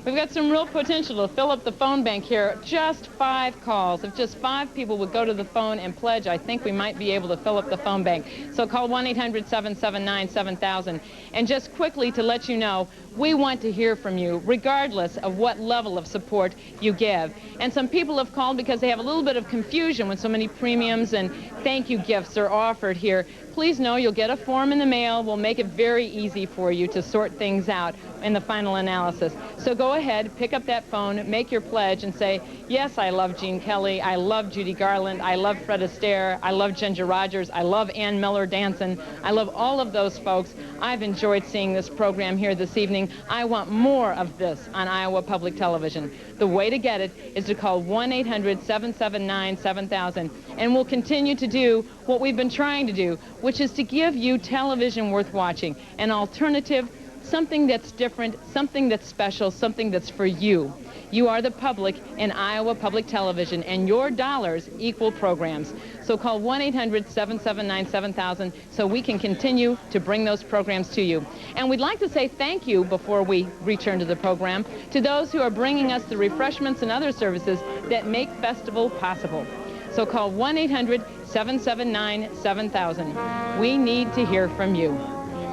We've got some real potential to fill up the phone bank here. Just 5 calls. If just 5 people would go to the phone and pledge, I think we might be able to fill up the phone bank. So call 1-800-779-7000. And just quickly to let you know, we want to hear from you, regardless of what level of support you give. And some people have called because they have a little bit of confusion when so many premiums and thank you gifts are offered here. Please know you'll get a form in the mail. We'll make it very easy for you to sort things out in the final analysis. So go ahead, pick up that phone, make your pledge, and say, yes, I love Gene Kelly, I love Judy Garland, I love Fred Astaire, I love Ginger Rogers, I love Ann Miller Danson, I love all of those folks. I've enjoyed seeing this program here this evening. I want more of this on Iowa Public Television. The way to get it is to call 1-800-779-7000, and we'll continue to do what we've been trying to do, which is to give you television worth watching, an alternative, something that's different, something that's special, something that's for you. You are the public in Iowa Public Television, and your dollars equal programs. So call 1-800-779-7000 so we can continue to bring those programs to you. And we'd like to say thank you before we return to the program to those who are bringing us the refreshments and other services that make Festival possible. So call 1-800-779-7000. We need to hear from you.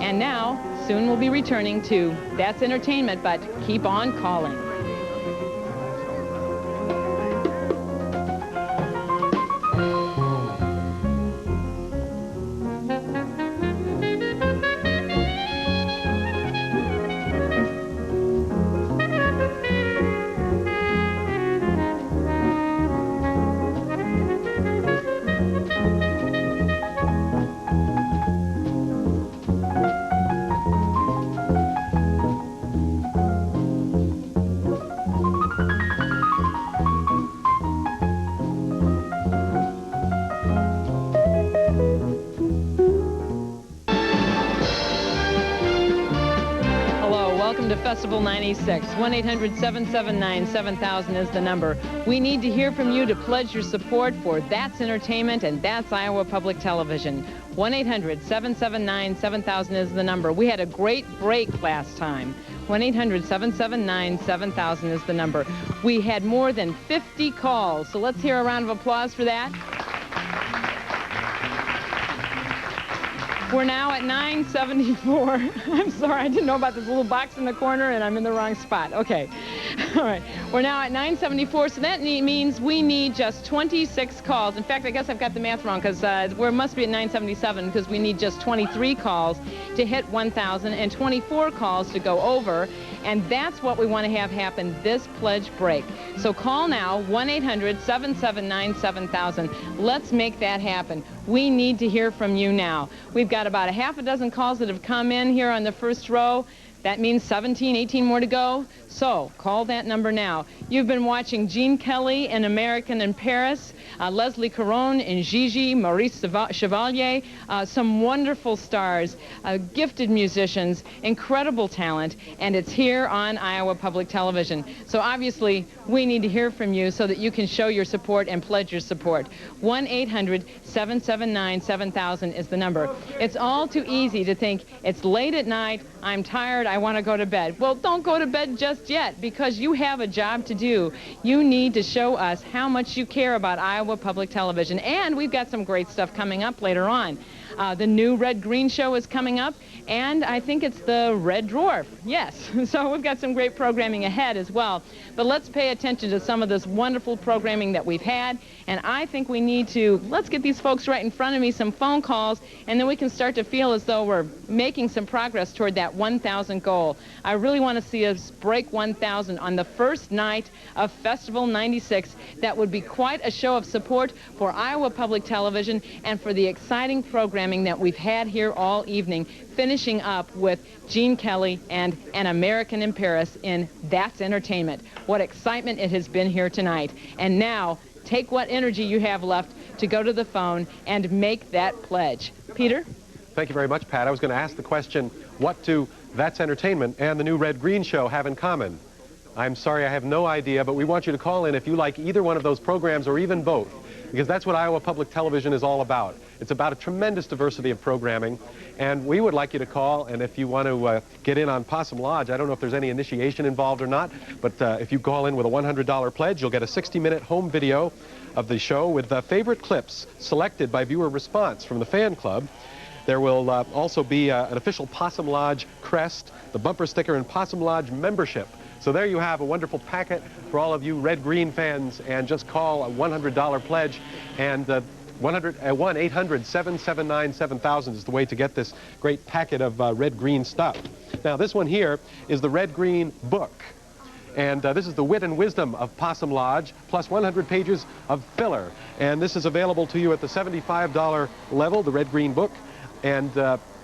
And now, soon we'll be returning to That's Entertainment, but keep on calling. Festival 96. 1-800-779-7000 is the number. We need to hear from you to pledge your support for That's Entertainment and That's Iowa Public Television. 1-800-779-7000 is the number. We had a great break last time. 1-800-779-7000 is the number. We had more than 50 calls, so let's hear a round of applause for that. We're now at 974. I'm sorry, I didn't know about this little box in the corner, and I'm in the wrong spot. Okay. All right, we're now at 974, so that means we need just 26 calls. In fact, I guess I've got the math wrong, because we must be at 977, because we need just 23 calls to hit 1,000 and 24 calls to go over, and that's what we want to have happen this pledge break. So call now, 1-800-779-7000. Let's make that happen. We need to hear from you now. We've got about a half a dozen calls that have come in here on the first row. That means 17, 18 more to go. So call that number now. You've been watching Gene Kelly in American in Paris, Leslie Caron in Gigi, Maurice Chevalier, some wonderful stars, gifted musicians, incredible talent, and it's here on Iowa Public Television. So obviously we need to hear from you so that you can show your support and pledge your support. 1-800-779-7000 is the number. It's all too easy to think it's late at night, I'm tired, I want to go to bed. Well, don't go to bed just yet, because you have a job to do. You need to show us how much you care about Iowa Public Television. And we've got some great stuff coming up later on. The new Red Green show is coming up, and I think it's the Red Dwarf. Yes, so we've got some great programming ahead as well. But let's pay attention to some of this wonderful programming that we've had, and I think we need to, let's get these folks right in front of me, some phone calls, and then we can start to feel as though we're making some progress toward that 1,000 goal. I really want to see us break 1,000 on the first night of Festival 96. That would be quite a show of support for Iowa Public Television and for the exciting programming that we've had here all evening, finishing up with Gene Kelly and An American in Paris in That's Entertainment. What excitement it has been here tonight. And now, take what energy you have left to go to the phone and make that pledge. Peter? Thank you very much, Pat. I was going to ask the question, what do That's Entertainment and the new Red Green show have in common? I'm sorry, I have no idea, but we want you to call in if you like either one of those programs or even both, because that's what Iowa Public Television is all about. It's about a tremendous diversity of programming, and we would like you to call, and if you want to get in on Possum Lodge, I don't know if there's any initiation involved or not, but if you call in with a $100 pledge, you'll get a 60-minute home video of the show with favorite clips selected by viewer response from the fan club. There will also be an official Possum Lodge crest, the bumper sticker, and Possum Lodge membership. So there you have a wonderful packet for all of you Red Green fans, and just call a $100 pledge, and 1-800-779-7000 is the way to get this great packet of Red Green stuff. Now this one here is the Red Green book, and this is the wit and wisdom of Possum Lodge, plus 100 pages of filler, and this is available to you at the $75 level, the Red Green book, and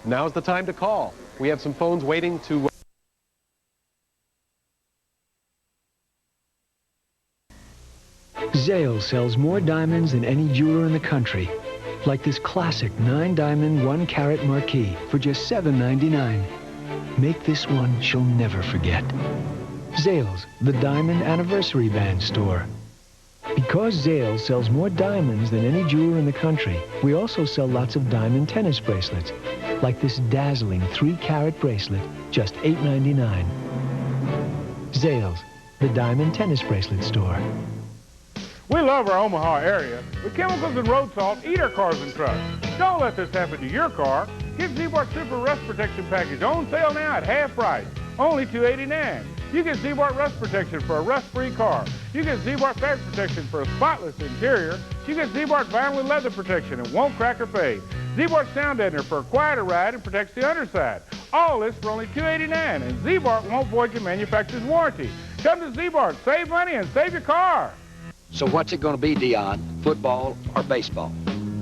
now's the time to call. We have some phones waiting to... Zales sells more diamonds than any jeweler in the country. Like this classic 9-diamond 1-carat marquise for just $7.99. Make this one she'll never forget. Zales, the diamond anniversary band store. Because Zales sells more diamonds than any jeweler in the country, we also sell lots of diamond tennis bracelets, like this dazzling 3-carat bracelet, just $8.99. Zales, the diamond tennis bracelet store. We love our Omaha area, but chemicals and road salt eat our cars and trucks. Don't let this happen to your car. Get Ziebart Super Rust Protection Package on sale now at half price, only $2.89. You get Ziebart Rust Protection for a rust-free car. You get Ziebart Fabric Protection for a spotless interior. You get Ziebart Vinyl and Leather Protection and won't crack or fade. Ziebart Sound Deadener for a quieter ride and protects the underside. All this for only $2.89, and Ziebart won't void your manufacturer's warranty. Come to Ziebart, save money and save your car. So what's it going to be, Dion? Football or baseball?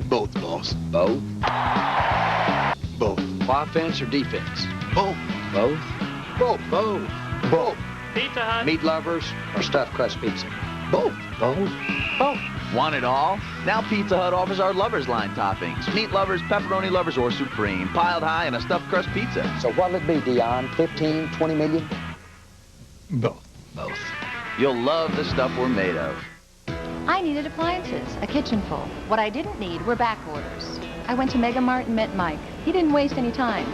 Both, boss. Both? Both. Offense or defense? Both. Both? Both. Both. Both. Pizza Hut. Meat lovers or stuffed crust pizza? Both. Both? Both. Want it all? Now Pizza Hut offers our Lovers Line toppings. Meat lovers, pepperoni lovers, or supreme. Piled high in a stuffed crust pizza. So what'll it be, Dion? 15, 20 million? Both. Both. You'll love the stuff we're made of. I needed appliances, a kitchen full. What I didn't need were back orders. I went to Mega Mart and met Mike. He didn't waste any time.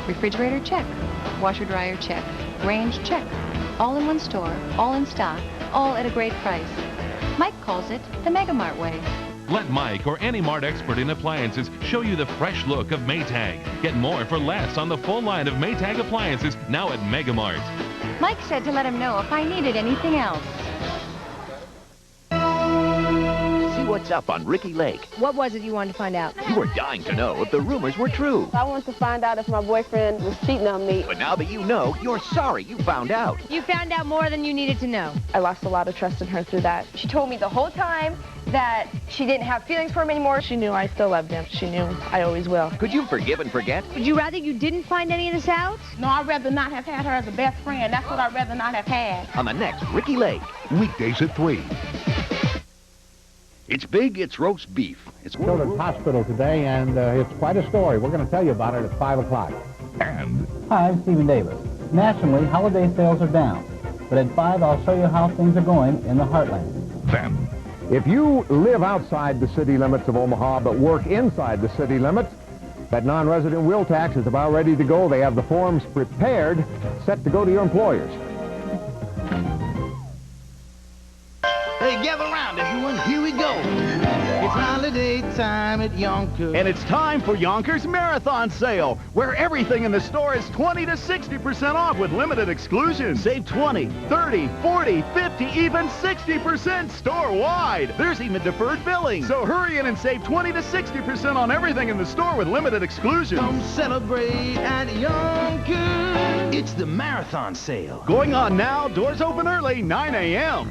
Refrigerator, check. Washer dryer, check. Range, check. All in one store, all in stock, all at a great price. Mike calls it the Mega Mart way. Let Mike or any Mart expert in appliances show you the fresh look of Maytag. Get more for less on the full line of Maytag appliances now at Mega Mart. Mike said to let him know if I needed anything else. See what's up on Ricki Lake. What was it you wanted to find out? You were dying to know if the rumors were true. I wanted to find out if my boyfriend was cheating on me. But now that you know, you're sorry you found out. You found out more than you needed to know. I lost a lot of trust in her through that. She told me the whole time that she didn't have feelings for him anymore. She knew I still loved him. She knew I always will. Could you forgive and forget? Would you rather you didn't find any of this out? No, I'd rather not have had her as a best friend. That's what I'd rather not have had. On the next Ricki Lake. Weekdays at 3. It's big, it's roast beef. It's Children's Hospital today, and it's quite a story. We're going to tell you about it at 5 o'clock. And... Hi, I'm Stephen Davis. Nationally, holiday sales are down. But at 5, I'll show you how things are going in the heartland. Then... If you live outside the city limits of Omaha but work inside the city limits, that non-resident wheel tax is about ready to go. They have the forms prepared, set to go to your employers. Hey, gather around, everyone. Here we go. It's holiday time at Younkers. And it's time for Younkers Marathon Sale, where everything in the store is 20 to 60% off with limited exclusions. Save 20, 30, 40, 50, even 60% store-wide. There's even deferred billing. So hurry in and save 20 to 60% on everything in the store with limited exclusions. Come celebrate at Younkers. It's the Marathon Sale. Going on now. Doors open early, 9 a.m.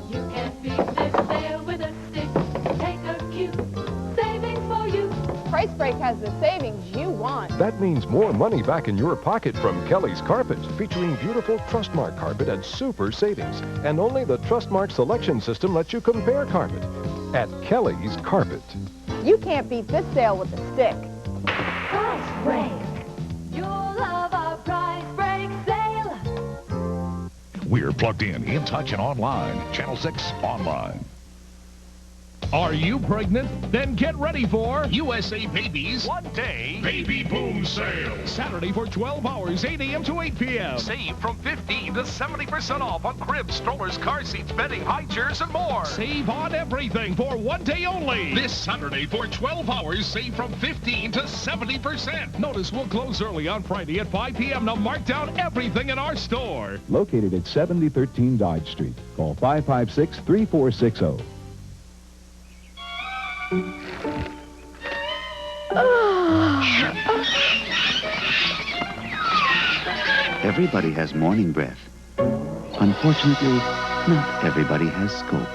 You can beat this sale with a stick. Take a cute savings for you. Price Break has the savings you want. That means more money back in your pocket from Kelly's Carpet, featuring beautiful Trustmark carpet at super savings. And only the Trustmark selection system lets you compare carpet at Kelly's Carpet. You can't beat this sale with a stick. Price Break. You'll love our Price Break sale. We're plugged in touch, and online. Channel 6 online. Are you pregnant? Then get ready for USA Babies one-day baby boom sale. Saturday for 12 hours, 8 a.m. to 8 p.m. Save from 15 to 70% off on cribs, strollers, car seats, bedding, high chairs, and more. Save on everything for one day only. This Saturday for 12 hours, save from 15 to 70%. Notice we'll close early on Friday at 5 p.m. to mark down everything in our store. Located at 7013 Dodge Street. Call 556-3460. Everybody has morning breath. Unfortunately, not everybody has scope.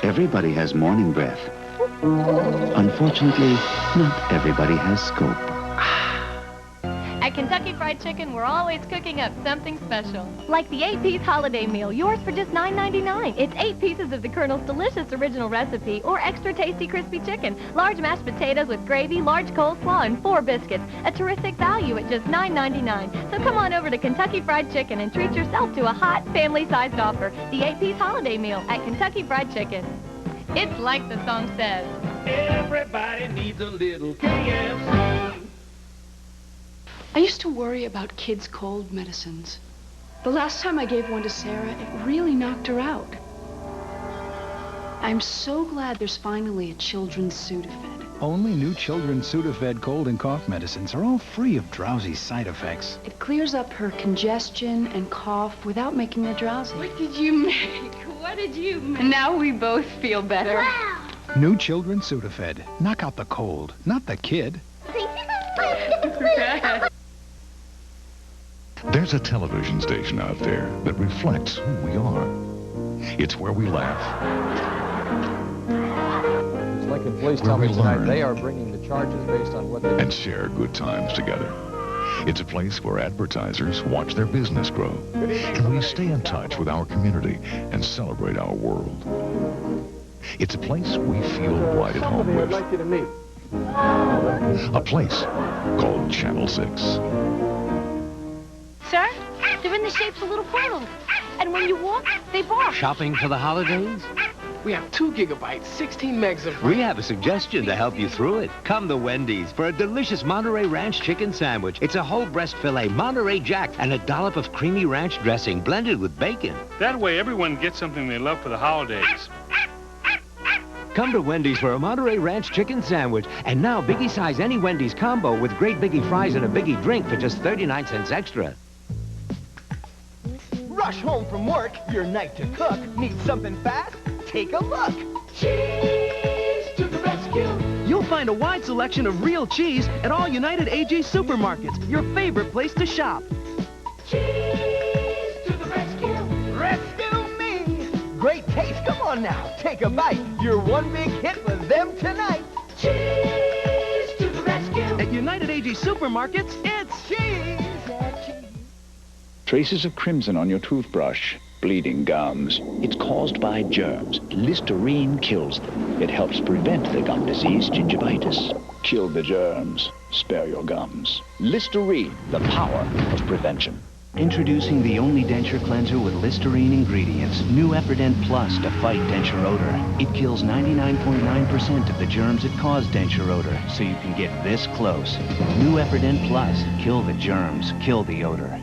Everybody has morning breath. Unfortunately, not everybody has scope. At Kentucky Fried Chicken, we're always cooking up something special. Like the 8-piece holiday meal, yours for just $9.99. It's 8 pieces of the Colonel's delicious original recipe or extra tasty crispy chicken, large mashed potatoes with gravy, large coleslaw, and 4 biscuits. A terrific value at just $9.99. So come on over to Kentucky Fried Chicken and treat yourself to a hot, family-sized offer. The 8-piece holiday meal at Kentucky Fried Chicken. It's like the song says. Everybody needs a little KFC. I used to worry about kids' cold medicines. The last time I gave one to Sarah, it really knocked her out. I'm so glad there's finally a children's Sudafed. Only new children's Sudafed cold and cough medicines are all free of drowsy side effects. It clears up her congestion and cough without making her drowsy. What did you make? What did you make? Now we both feel better. Wow. New children's Sudafed. Knock out the cold, not the kid. There's a television station out there that reflects who we are. It's where we laugh. Lincoln Police tell me tonight they are bringing the charges based on what they... And share good times together. It's a place where advertisers watch their business grow. And we stay in touch with our community and celebrate our world. It's a place we feel right at home with. I'd like you to meet. A place called Channel 6. Sir, they're in the shapes of little portals. And when you walk, they bark. Shopping for the holidays? We have 2 gigabytes, 16 megs of We have a suggestion to help you through it. Come to Wendy's for a delicious Monterey Ranch chicken sandwich. It's a whole breast filet, Monterey Jack, and a dollop of creamy ranch dressing blended with bacon. That way everyone gets something they love for the holidays. Come to Wendy's for a Monterey Ranch chicken sandwich. And now Biggie size any Wendy's combo with great Biggie fries and a Biggie drink for just 39 cents extra. Rush home from work, your night to cook. Need something fast? Take a look. Cheese to the rescue. You'll find a wide selection of real cheese at all United AG supermarkets, your favorite place to shop. Cheese to the rescue. Rescue me! Great taste, come on now, take a bite. You're one big hit with them tonight. Cheese to the rescue. At United AG supermarkets, it's cheese. Traces of crimson on your toothbrush, bleeding gums. It's caused by germs. Listerine kills them. It helps prevent the gum disease, gingivitis. Kill the germs. Spare your gums. Listerine, the power of prevention. Introducing the only denture cleanser with Listerine ingredients, new Efferdent Plus to fight denture odor. It kills 99.9% of the germs that cause denture odor, so you can get this close. New Efferdent Plus, kill the germs, kill the odor.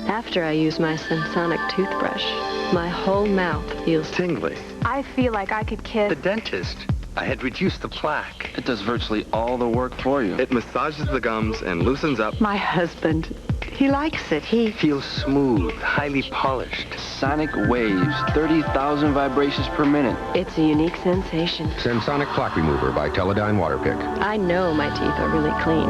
After I use my SenSonic toothbrush, my whole mouth feels tingly. I feel like I could kiss The dentist. I had reduced the plaque. It does virtually all the work for you. It massages the gums and loosens up. my husband. He likes it. He Feels smooth, highly polished. Sonic waves, 30,000 vibrations per minute. It's a unique sensation. SenSonic Plaque Remover by Teledyne Waterpick. I know my teeth are really clean.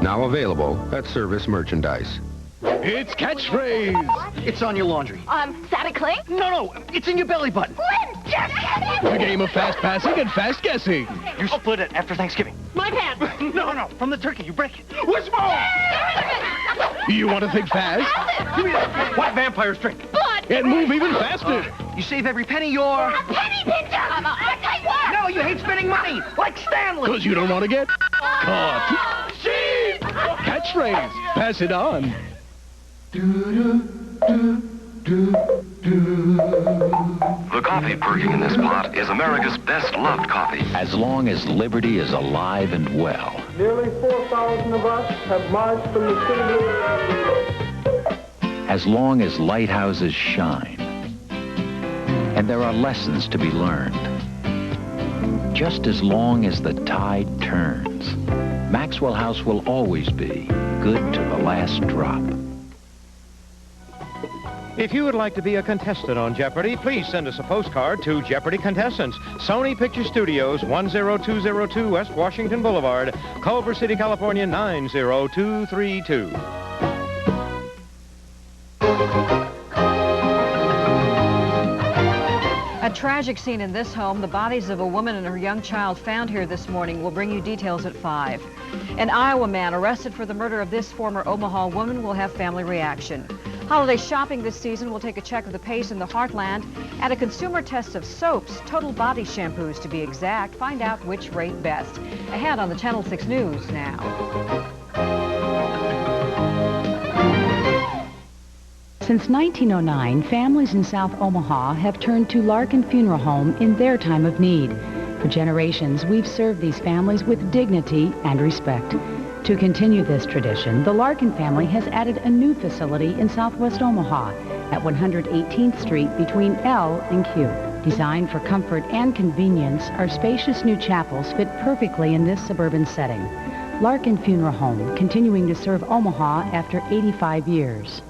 Now available at Service Merchandise. It's Catchphrase. It's on your laundry. Santa Cling? No, it's in your belly button. A game of fast passing and fast guessing. You split it after Thanksgiving. My pants. No, from the turkey, you break it. Wishbone! You want to think fast? Give me that. What vampires drink? Blood. And move even faster. You save every penny you're... A penny pincher. I take one. No, you hate spending money, like Stanley. Because you don't want to get caught. Cheap! Catchphrase. Pass it on. The coffee perking in this pot is America's best loved coffee. As long as liberty is alive and well. Nearly 4,000 of us have marched from the city. As long as lighthouses shine. And there are lessons to be learned. Just as long as the tide turns. Maxwell House will always be good to the last drop. If you would like to be a contestant on Jeopardy, please send us a postcard to Jeopardy Contestants, Sony Picture Studios, 10202 West Washington Boulevard, Culver City, California, 90232. A tragic scene in this home. The bodies of a woman and her young child found here this morning. We'll bring you details at 5. An Iowa man arrested for the murder of this former Omaha woman will have family reaction. Holiday shopping this season will take a check of the pace in the heartland and a consumer test of soaps, total body shampoos to be exact. Find out which rate best. Ahead on the Channel 6 News now. Since 1909, families in South Omaha have turned to Larkin Funeral Home in their time of need. For generations, we've served these families with dignity and respect. To continue this tradition, the Larkin family has added a new facility in southwest Omaha at 118th Street between L and Q. Designed for comfort and convenience, our spacious new chapels fit perfectly in this suburban setting. Larkin Funeral Home, continuing to serve Omaha after 85 years.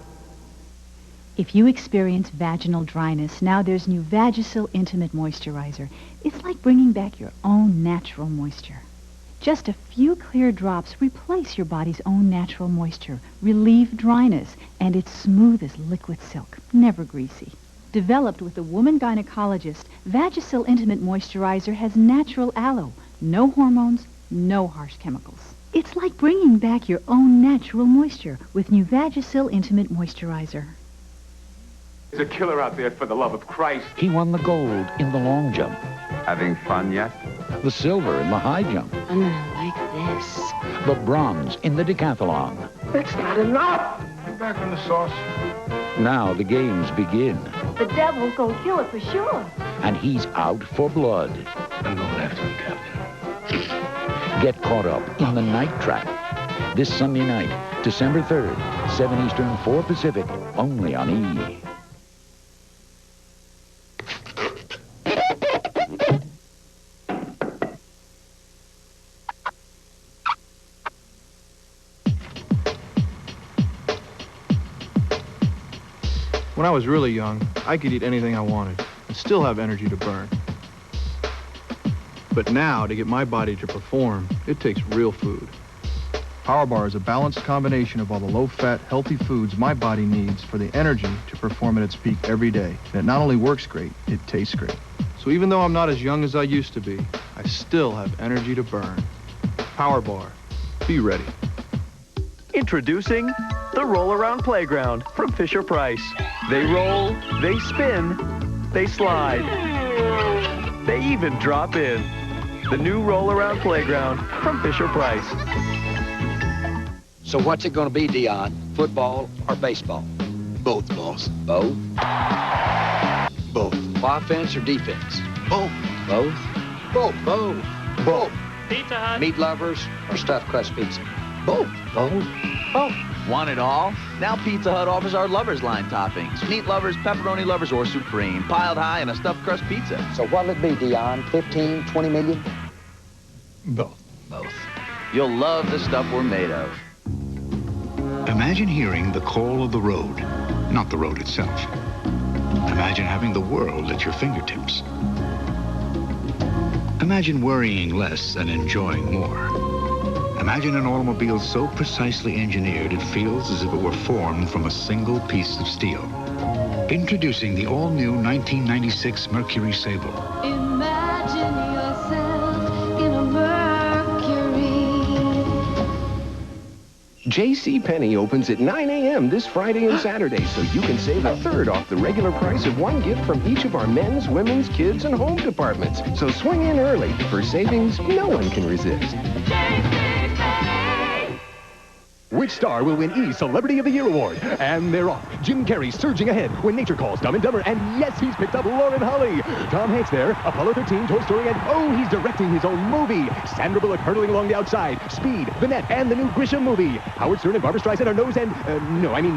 If you experience vaginal dryness, now there's new Vagisil Intimate Moisturizer. It's like bringing back your own natural moisture. Just a few clear drops replace your body's own natural moisture, relieve dryness, and it's smooth as liquid silk, never greasy. Developed with a woman gynecologist, Vagisil Intimate Moisturizer has natural aloe, no hormones, no harsh chemicals. It's like bringing back your own natural moisture with new Vagisil Intimate Moisturizer. There's a killer out there, for the love of Christ. He won the gold in the long jump. Having fun yet? The silver in the high jump. I'm gonna like this. The bronze in the decathlon. That's not enough. Back on the sauce. Now the games begin. The devil's gonna kill it for sure. And he's out for blood. I'm going after him, Captain. Get caught up in the Night Trap. This Sunday night, December 3rd, 7 Eastern, 4 Pacific, only on E! When I was really young, I could eat anything I wanted and still have energy to burn. But now, to get my body to perform, it takes real food. Power Bar is a balanced combination of all the low-fat, healthy foods my body needs for the energy to perform at its peak every day. And it not only works great, it tastes great. So even though I'm not as young as I used to be, I still have energy to burn. Power Bar. Be ready. Introducing the Roll-Around Playground from Fisher-Price. They roll, they spin, they slide. They even drop in. The new Roll-Around Playground from Fisher-Price. So what's it going to be, Dion? Football or baseball? Both, boss. Both? Both. Offense or defense? Both. Both? Both. Both. Both. Pizza Hut? Meat lovers or stuffed crust pizza? Both. Both? Both. Want it all? Now Pizza Hut offers our Lovers Line toppings. Meat lovers, pepperoni lovers, or supreme. Piled high in a stuffed crust pizza. So what'll it be, Dion? 15, 20 million? Both. Both. You'll love the stuff we're made of. Imagine hearing the call of the road, not the road itself. Imagine having the world at your fingertips. Imagine worrying less and enjoying more. Imagine an automobile so precisely engineered it feels as if it were formed from a single piece of steel. Introducing the all-new 1996 Mercury Sable. Imagine yourself in a Mercury. JCPenney opens at 9 a.m. this Friday and Saturday, so you can save a third off the regular price of one gift from each of our men's, women's, kids, and home departments. So swing in early for savings no one can resist. Which star will win E! Celebrity of the Year award? And they're off. Jim Carrey surging ahead when nature calls Dumb and Dumber. And yes, he's picked up Lauren Holly. Tom Hanks there, Apollo 13, Toy Story, and oh, he's directing his own movie. Sandra Bullock hurtling along the outside. Speed, The Net, and the new Grisham movie. Howard Stern and Barbra Streisand are nose and,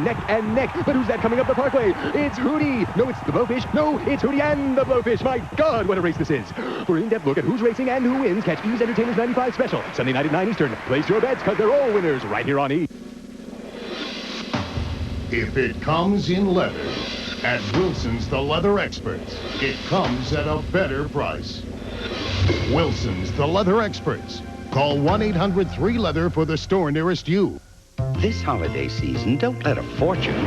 neck and neck. But who's that coming up the parkway? It's Hootie. No, it's the Blowfish. No, it's Hootie and the Blowfish. My God, what a race this is. For an in-depth look at who's racing and who wins, catch E's Entertainers 95 special. Sunday night at 9 Eastern. Place your bets, because they're all winners right here on E! If it comes in leather, at Wilson's the Leather Experts, it comes at a better price. Wilson's the Leather Experts. Call 1-800-3-LEATHER for the store nearest you. This holiday season, don't let a fortune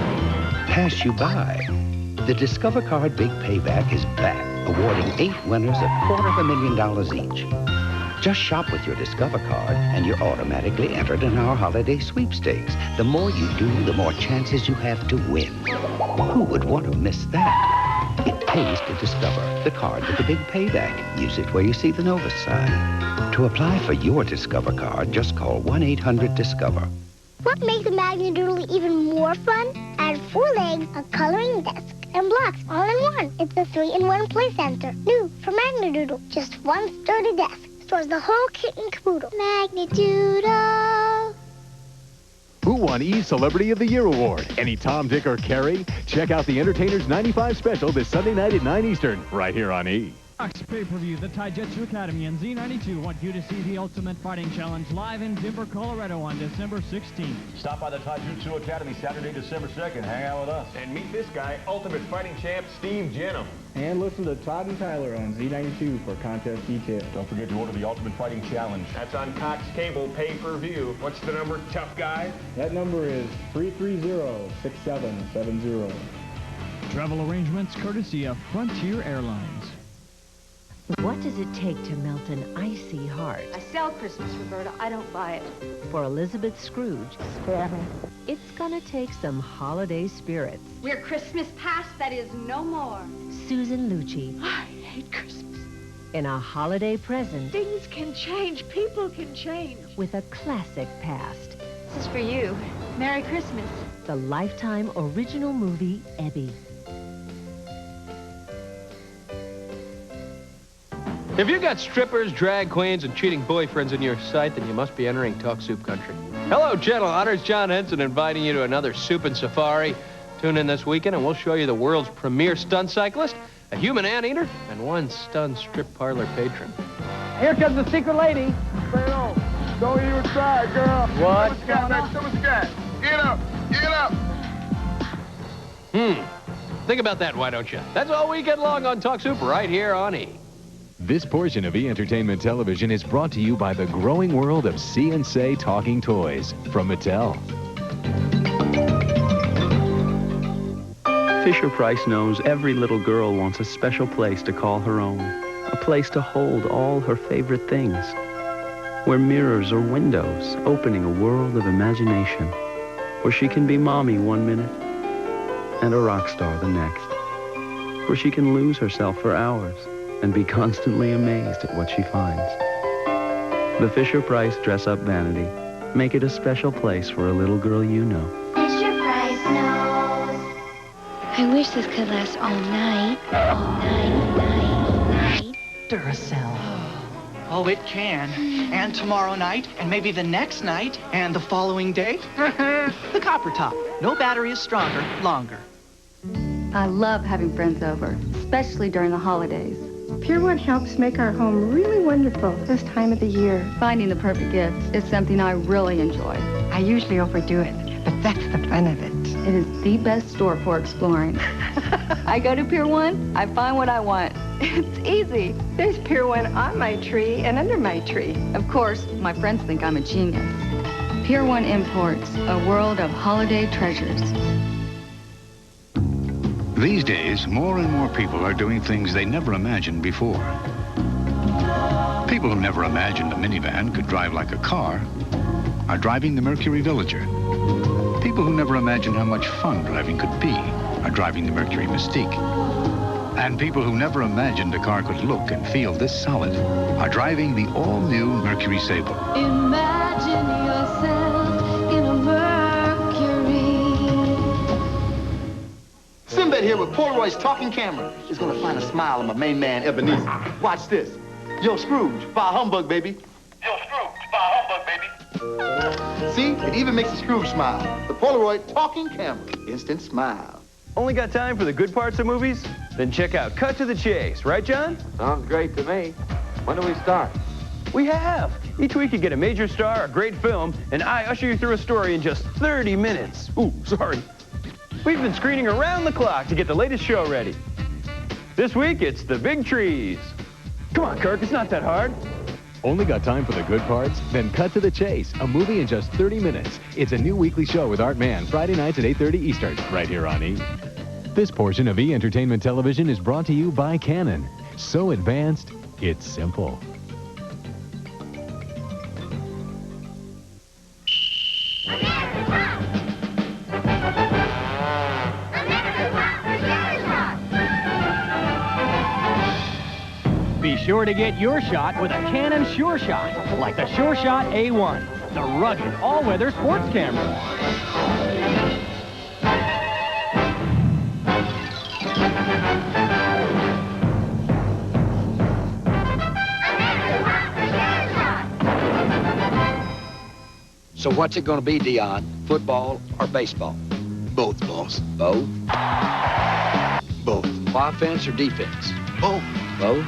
pass you by. The Discover Card Big Payback is back, awarding 8 winners $250,000 each. Just shop with your Discover card, and you're automatically entered in our holiday sweepstakes. The more you do, the more chances you have to win. Who would want to miss that? It pays to Discover, the card with the big payback. Use it where you see the Novus sign. To apply for your Discover card, just call 1-800-DISCOVER. What makes the Magnadoodle even more fun? Add 4 legs, a coloring desk, and blocks all in one. It's the 3-in-1 play center. New for Magnadoodle. Just one sturdy desk. Stores the whole kit and caboodle. Magnadoodle. Who won E! Celebrity of the Year award? Any Tom, Dick, or Carrie? Check out the Entertainers 95 special this Sunday night at 9 Eastern, right here on E! Fox pay-per-view, the Taijutsu Academy and Z92 want you to see the Ultimate Fighting Challenge live in Denver, Colorado on December 16th. Stop by the Taijutsu Academy Saturday, December 2nd. Hang out with us. And meet this guy, Ultimate Fighting Champ Steve Jenham. And listen to Todd and Tyler on Z92 for contest details. Don't forget to order the Ultimate Fighting Challenge. That's on Cox Cable pay-per-view. What's the number, tough guy? That number is 330-6770. Travel arrangements courtesy of Frontier Airlines. What does it take to melt an icy heart? I sell Christmas, Roberta. I don't buy it. For Elizabeth Scrooge, Spare me. it's gonna take some holiday spirits. We're Christmas past, that is no more. Susan Lucci, I hate Christmas. in a holiday present Things can change. People can change. with a classic past. This is for you. Merry Christmas. The Lifetime original movie, Ebby. If you've got strippers, drag queens, and cheating boyfriends in your sight, then you must be entering Talk Soup country. Hello, gentle hunters. John Henson inviting you to another Soup and Safari. Tune in this weekend, and we'll show you the world's premier stunt cyclist, a human anteater, and one stunned strip parlor patron. Here comes the secret lady. Stay on. Don't even try, girl. What? Show us the guy. Get up. Get up. Think about that, why don't you? That's all weekend long on Talk Soup right here on E! This portion of E! Entertainment Television is brought to you by the growing world of C&Say talking toys from Mattel. Fisher-Price knows every little girl wants a special place to call her own. A place to hold all her favorite things. Where mirrors are windows, opening a world of imagination. Where she can be mommy one minute and a rock star the next. Where she can lose herself for hours and be constantly amazed at what she finds. The Fisher-Price dress-up vanity. Make it a special place for a little girl you know. Fisher-Price knows. I wish this could last all night. All night. Duracell. Oh, it can. And tomorrow night, and maybe the next night, and the following day. The copper top. No battery is stronger, longer. I love having friends over, especially during the holidays. Pier 1 helps make our home really wonderful this time of the year. Finding the perfect gifts is something I really enjoy. I usually overdo it, but that's the fun of it. It is the best store for exploring. I go to Pier 1, I find what I want. It's easy. There's Pier 1 on my tree and under my tree. Of course, my friends think I'm a genius. Pier 1 Imports, a world of holiday treasures. These days, more and more people are doing things they never imagined before. People who never imagined a minivan could drive like a car are driving the Mercury Villager. People who never imagined how much fun driving could be are driving the Mercury Mystique. And people who never imagined a car could look and feel this solid are driving the all-new Mercury Sable. Imagine yourself in a Mercury. Sinbad here with Polaroid's talking camera is gonna find a smile on my main man, Ebenezer. Watch this. Yo, Scrooge, bah humbug, baby. Yo, Scrooge, bah humbug, baby. See, it even makes the Scrooge smile. The Polaroid talking camera. Instant smile. Only got time for the good parts of movies? Then check out Cut to the Chase, right, John? Sounds great to me. When do we start? We have. Each week you get a major star, a great film, and I usher you through a story in just 30 minutes. Ooh, sorry. We've been screening around the clock to get the latest show ready. This week, it's The Big Trees. Come on, Kirk, it's not that hard. Only got time for the good parts? Then cut to the chase. A movie in just 30 minutes. It's a new weekly show with Art Man, Friday nights at 8:30 Eastern, right here on E! This portion of E! Entertainment Television is brought to you by Canon. So advanced, it's simple. Be sure to get your shot with a Canon Sure Shot, like the Sure Shot A1, the rugged, all-weather sports camera. So what's it going to be, Dion? Football or baseball? Both, boss. Both? Both. Offense or defense? Both. Both?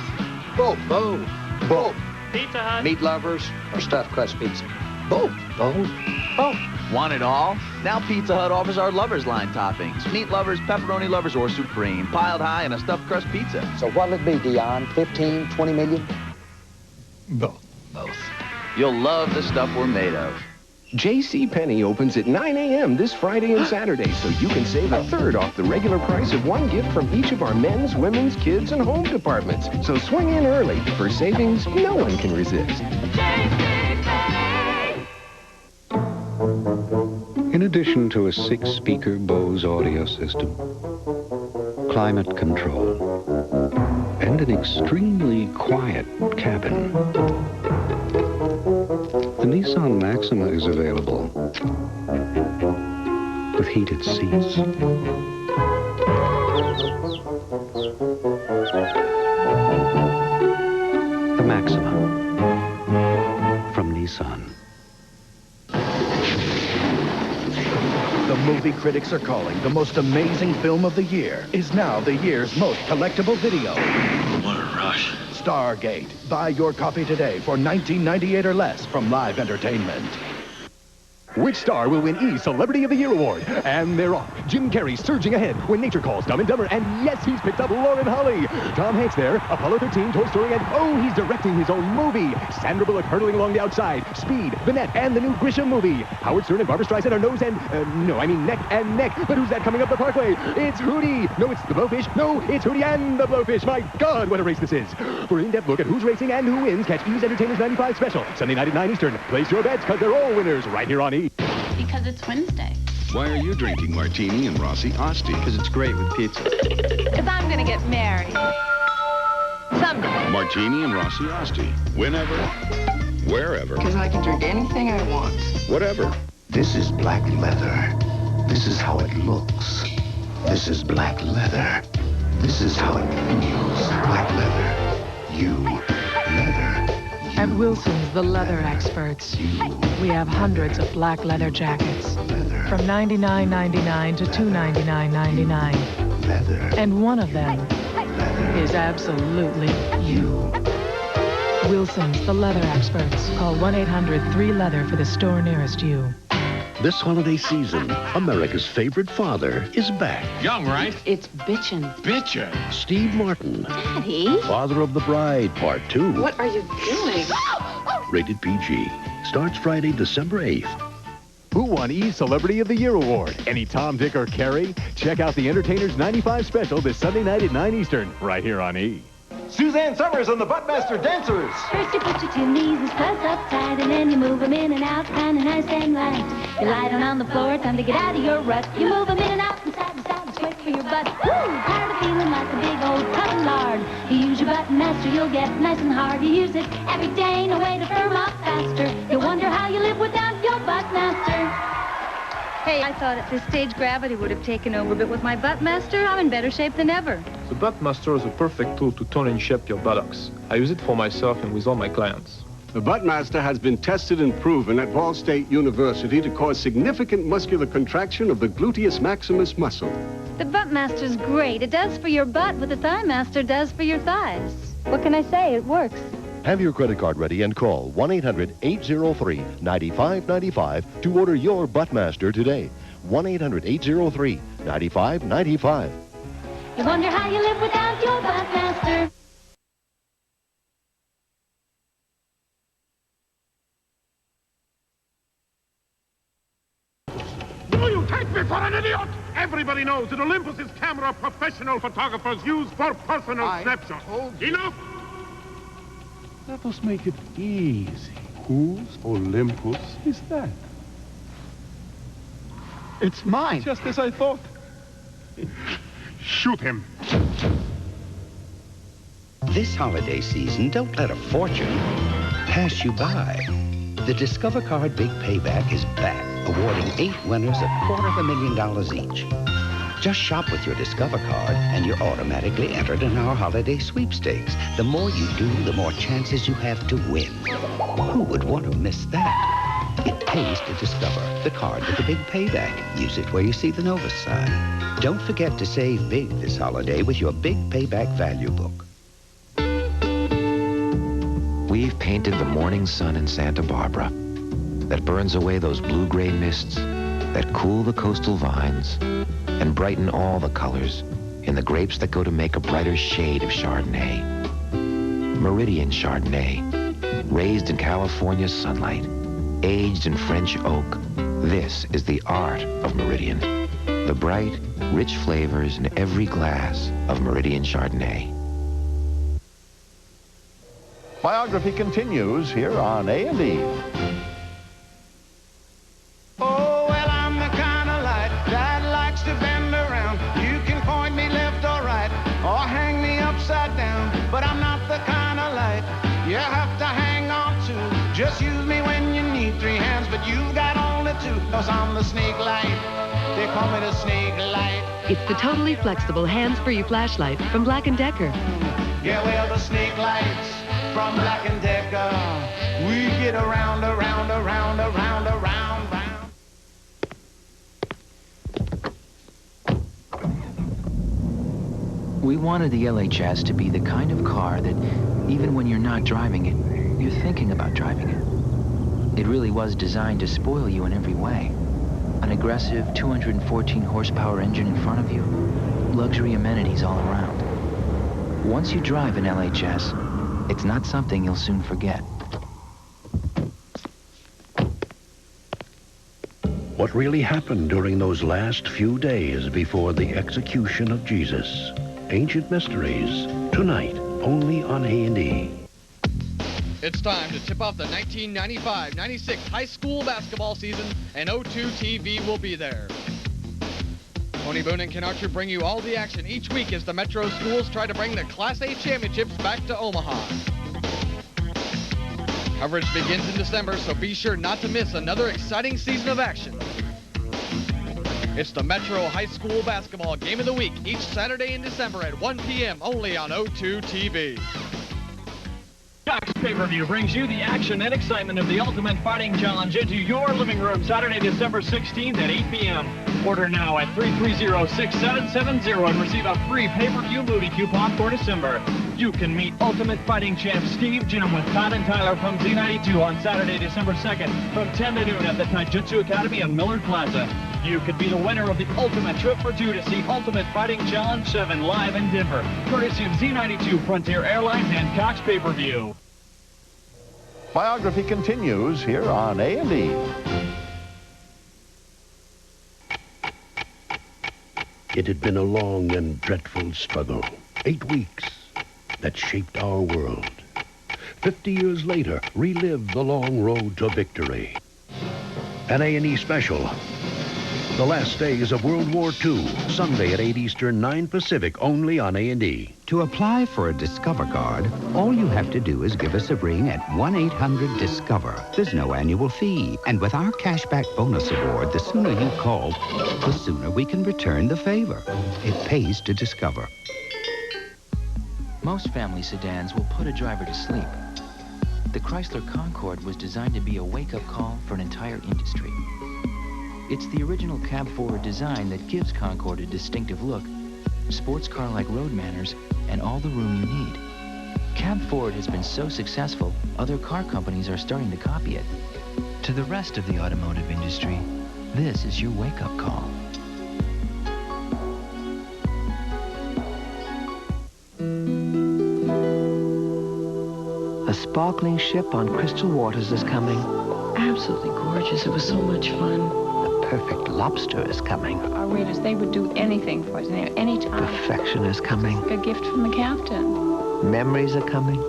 Both. Both. Both. Pizza Hut. Meat lovers or stuffed crust pizza? Both. Both. Both. Want it all? Now Pizza Hut offers our lovers line toppings. Meat lovers, pepperoni lovers, or supreme. Piled high in a stuffed crust pizza. So what'll it be, Dion? 15, 20 million? Both. Both. You'll love the stuff we're made of. JCPenney opens at 9 a.m. this Friday and Saturday, so you can save a third off the regular price of one gift from each of our men's, women's, kids, and home departments. So swing in early for savings no one can resist. In addition to a 6-speaker Bose audio system, climate control, and an extremely quiet cabin, the Nissan Maxima is available with heated seats, The Maxima from Nissan. The movie critics are calling the most amazing film of the year is now the year's most collectible video. What a rush. Stargate. Buy your copy today for $19.98 or less from Live Entertainment. Which star will win E! Celebrity of the Year award? And they're off. Jim Carrey surging ahead when nature calls Dumb and Dumber. And yes, he's picked up Lauren Holly. Tom Hanks there, Apollo 13, Toy Story, and oh, he's directing his own movie. Sandra Bullock hurtling along the outside. Speed, The Net, and the new Grisham movie. Howard Stern and Barbra Streisand are nose and, neck and neck. But who's that coming up the parkway? It's Hootie. No, it's the Blowfish. No, it's Hootie and the Blowfish. My God, what a race this is. For an in-depth look at who's racing and who wins, catch E's Entertainment's 95 special. Sunday night at 9 Eastern. Place your bets, because they're all winners right here on E! Because it's Wednesday. Why are you drinking martini and Rossi Asti? Because it's great with pizza. Because I'm going to get married. Someday. Martini and Rossi Asti. Whenever, wherever. Because I can drink anything I want. Whatever. This is black leather. This is how it looks. This is black leather. This is how it feels. Black leather. You. Leather. At Wilson's, the leather experts, we have hundreds of black leather jackets. From $99.99 to $299.99. And one of them is absolutely you. Wilson's, the leather experts. Call 1-800-3-LEATHER for the store nearest you. This holiday season, America's favorite father is back. Young, right? It's bitchin'. Bitchin'. Steve Martin. Daddy? Father of the Bride, Part 2. What are you doing? Rated PG. Starts Friday, December 8th. Who won E! Celebrity of the Year award? Any Tom, Dick, or Carrie? Check out the Entertainers 95 special this Sunday night at 9 Eastern, right here on E! Suzanne Summers and the Buttmaster Dancers. First you put your two knees and press up tight, and then you move them in and out, kind of nice and light. You lie down on the floor, time to get out of your rut. You move them in and out, from side to side, it's great for your butt. Woo! Tired of feeling like a big old tub of lard. You use your Buttmaster, you'll get nice and hard. You use it every day, no way to firm up faster. You wonder how you live without your Buttmaster. Hey, I thought at this stage gravity would have taken over, but with my Buttmaster, I'm in better shape than ever. The Buttmaster is a perfect tool to tone and shape your buttocks. I use it for myself and with all my clients. The Buttmaster has been tested and proven at Ball State University to cause significant muscular contraction of the gluteus maximus muscle. The Buttmaster's great. It does for your butt what the Thighmaster does for your thighs. What can I say? It works. Have your credit card ready and call 1-800-803-9595 to order your Buttmaster today. 1-800-803-9595. You wonder how you live without your Buttmaster. Do you take me for an idiot? Everybody knows that Olympus is camera professional photographers use for personal snapshots. Enough! Let us make it easy. Whose Olympus is that? It's mine. Just as I thought. Shoot him. This holiday season, don't let a fortune pass you by. The Discover Card Big Payback is back, awarding 8 winners $250,000 each. Just shop with your Discover card, and you're automatically entered in our holiday sweepstakes. The more you do, the more chances you have to win. Who would want to miss that? It pays to Discover, the card with the big payback. Use it where you see the Novus sign. Don't forget to save big this holiday with your Big Payback Value Book. We've painted the morning sun in Santa Barbara that burns away those blue-gray mists that cool the coastal vines and brighten all the colors in the grapes that go to make a brighter shade of Chardonnay. Meridian Chardonnay, raised in California sunlight, aged in French oak. This is the art of Meridian. The bright, rich flavors in every glass of Meridian Chardonnay. Biography continues here on A&E. Oh, well, I'm the kind of light that likes to bend around. You can point me left or right, or hang me upside down. But I'm not the kind of light you have to hang on to. Just use me when you need 3 hands, but you've got only 2. 'Cause I'm the snake light. They call me the snake light. It's the totally flexible hands-free flashlight from Black & Decker. Yeah, well, the snake lights from Black & Decker. We get around, around, around, around, around, round. We wanted the LHS to be the kind of car that, even when you're not driving it, you're thinking about driving it. It really was designed to spoil you in every way. An aggressive 214 horsepower engine in front of you, luxury amenities all around. Once you drive an LHS, it's not something you'll soon forget. What really happened during those last few days before the execution of Jesus? Ancient Mysteries, tonight, only on A&E. It's time to tip off the 1995-96 high school basketball season, and O2 TV will be there. Tony Boone and Ken Archer bring you all the action each week as the Metro schools try to bring the Class A championships back to Omaha. Coverage begins in December, so be sure not to miss another exciting season of action. It's the Metro High School Basketball Game of the Week each Saturday in December at 1 p.m. only on O2 TV. Cox Pay-Per-View brings you the action and excitement of the Ultimate Fighting Challenge into your living room Saturday, December 16th at 8 p.m. Order now at 330-6770 and receive a free pay-per-view movie coupon for December. You can meet Ultimate Fighting Champ Steve Jim with Todd and Tyler from Z92 on Saturday, December 2nd from 10 to noon at the Taijutsu Academy in Millard Plaza. You could be the winner of the ultimate trip for two to see Ultimate Fighting Challenge 7 live in Denver, courtesy of Z92, Frontier Airlines, and Cox Pay-Per-View. Biography continues here on A&E. It had been a long and dreadful struggle. 8 weeks that shaped our world. 50 years later, relive the long road to victory. An A&E special. The last days of World War II, Sunday at 8 Eastern, 9 Pacific, only on A&E. To apply for a Discover card, all you have to do is give us a ring at 1-800-DISCOVER. There's no annual fee. And with our cashback bonus award, the sooner you call, the sooner we can return the favor. It pays to Discover. Most family sedans will put a driver to sleep. The Chrysler Concorde was designed to be a wake-up call for an entire industry. It's the original cab-forward design that gives Concorde a distinctive look, sports car-like road manners, and all the room you need. Cab Forward has been so successful, other car companies are starting to copy it. To the rest of the automotive industry, this is your wake-up call. A sparkling ship on crystal waters is coming. Absolutely gorgeous. It was so much fun. Perfect lobster is coming. Our readers, they would do anything for us, any time. Perfection is coming. A gift from the captain. Memories are coming.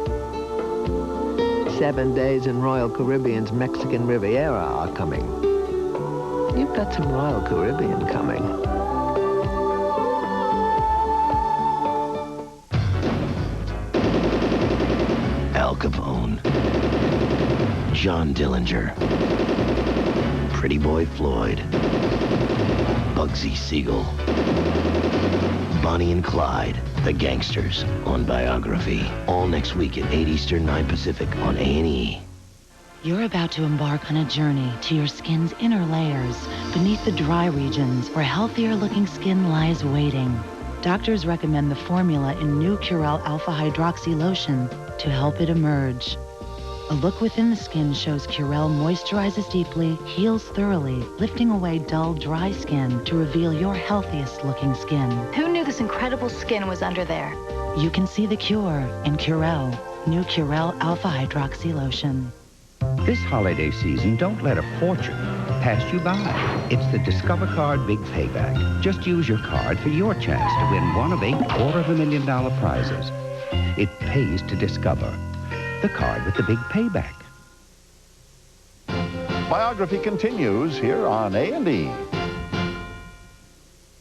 7 days in Royal Caribbean's Mexican Riviera are coming. You've got some Royal Caribbean coming. Al Capone. John Dillinger. Pretty Boy Floyd, Bugsy Siegel, Bonnie and Clyde, the Gangsters on Biography. All next week at 8 Eastern, 9 Pacific on A&E. You're about to embark on a journey to your skin's inner layers, beneath the dry regions where healthier-looking skin lies waiting. Doctors recommend the formula in new Curel Alpha Hydroxy Lotion to help it emerge. A look within the skin shows Curel moisturizes deeply, heals thoroughly, lifting away dull, dry skin to reveal your healthiest-looking skin. Who knew this incredible skin was under there? You can see the cure in Curel, new Curel Alpha Hydroxy Lotion. This holiday season, don't let a fortune pass you by. It's the Discover Card Big Payback. Just use your card for your chance to win one of 8 $250,000 prizes. It pays to Discover. The card with the big payback. Biography continues here on A&E.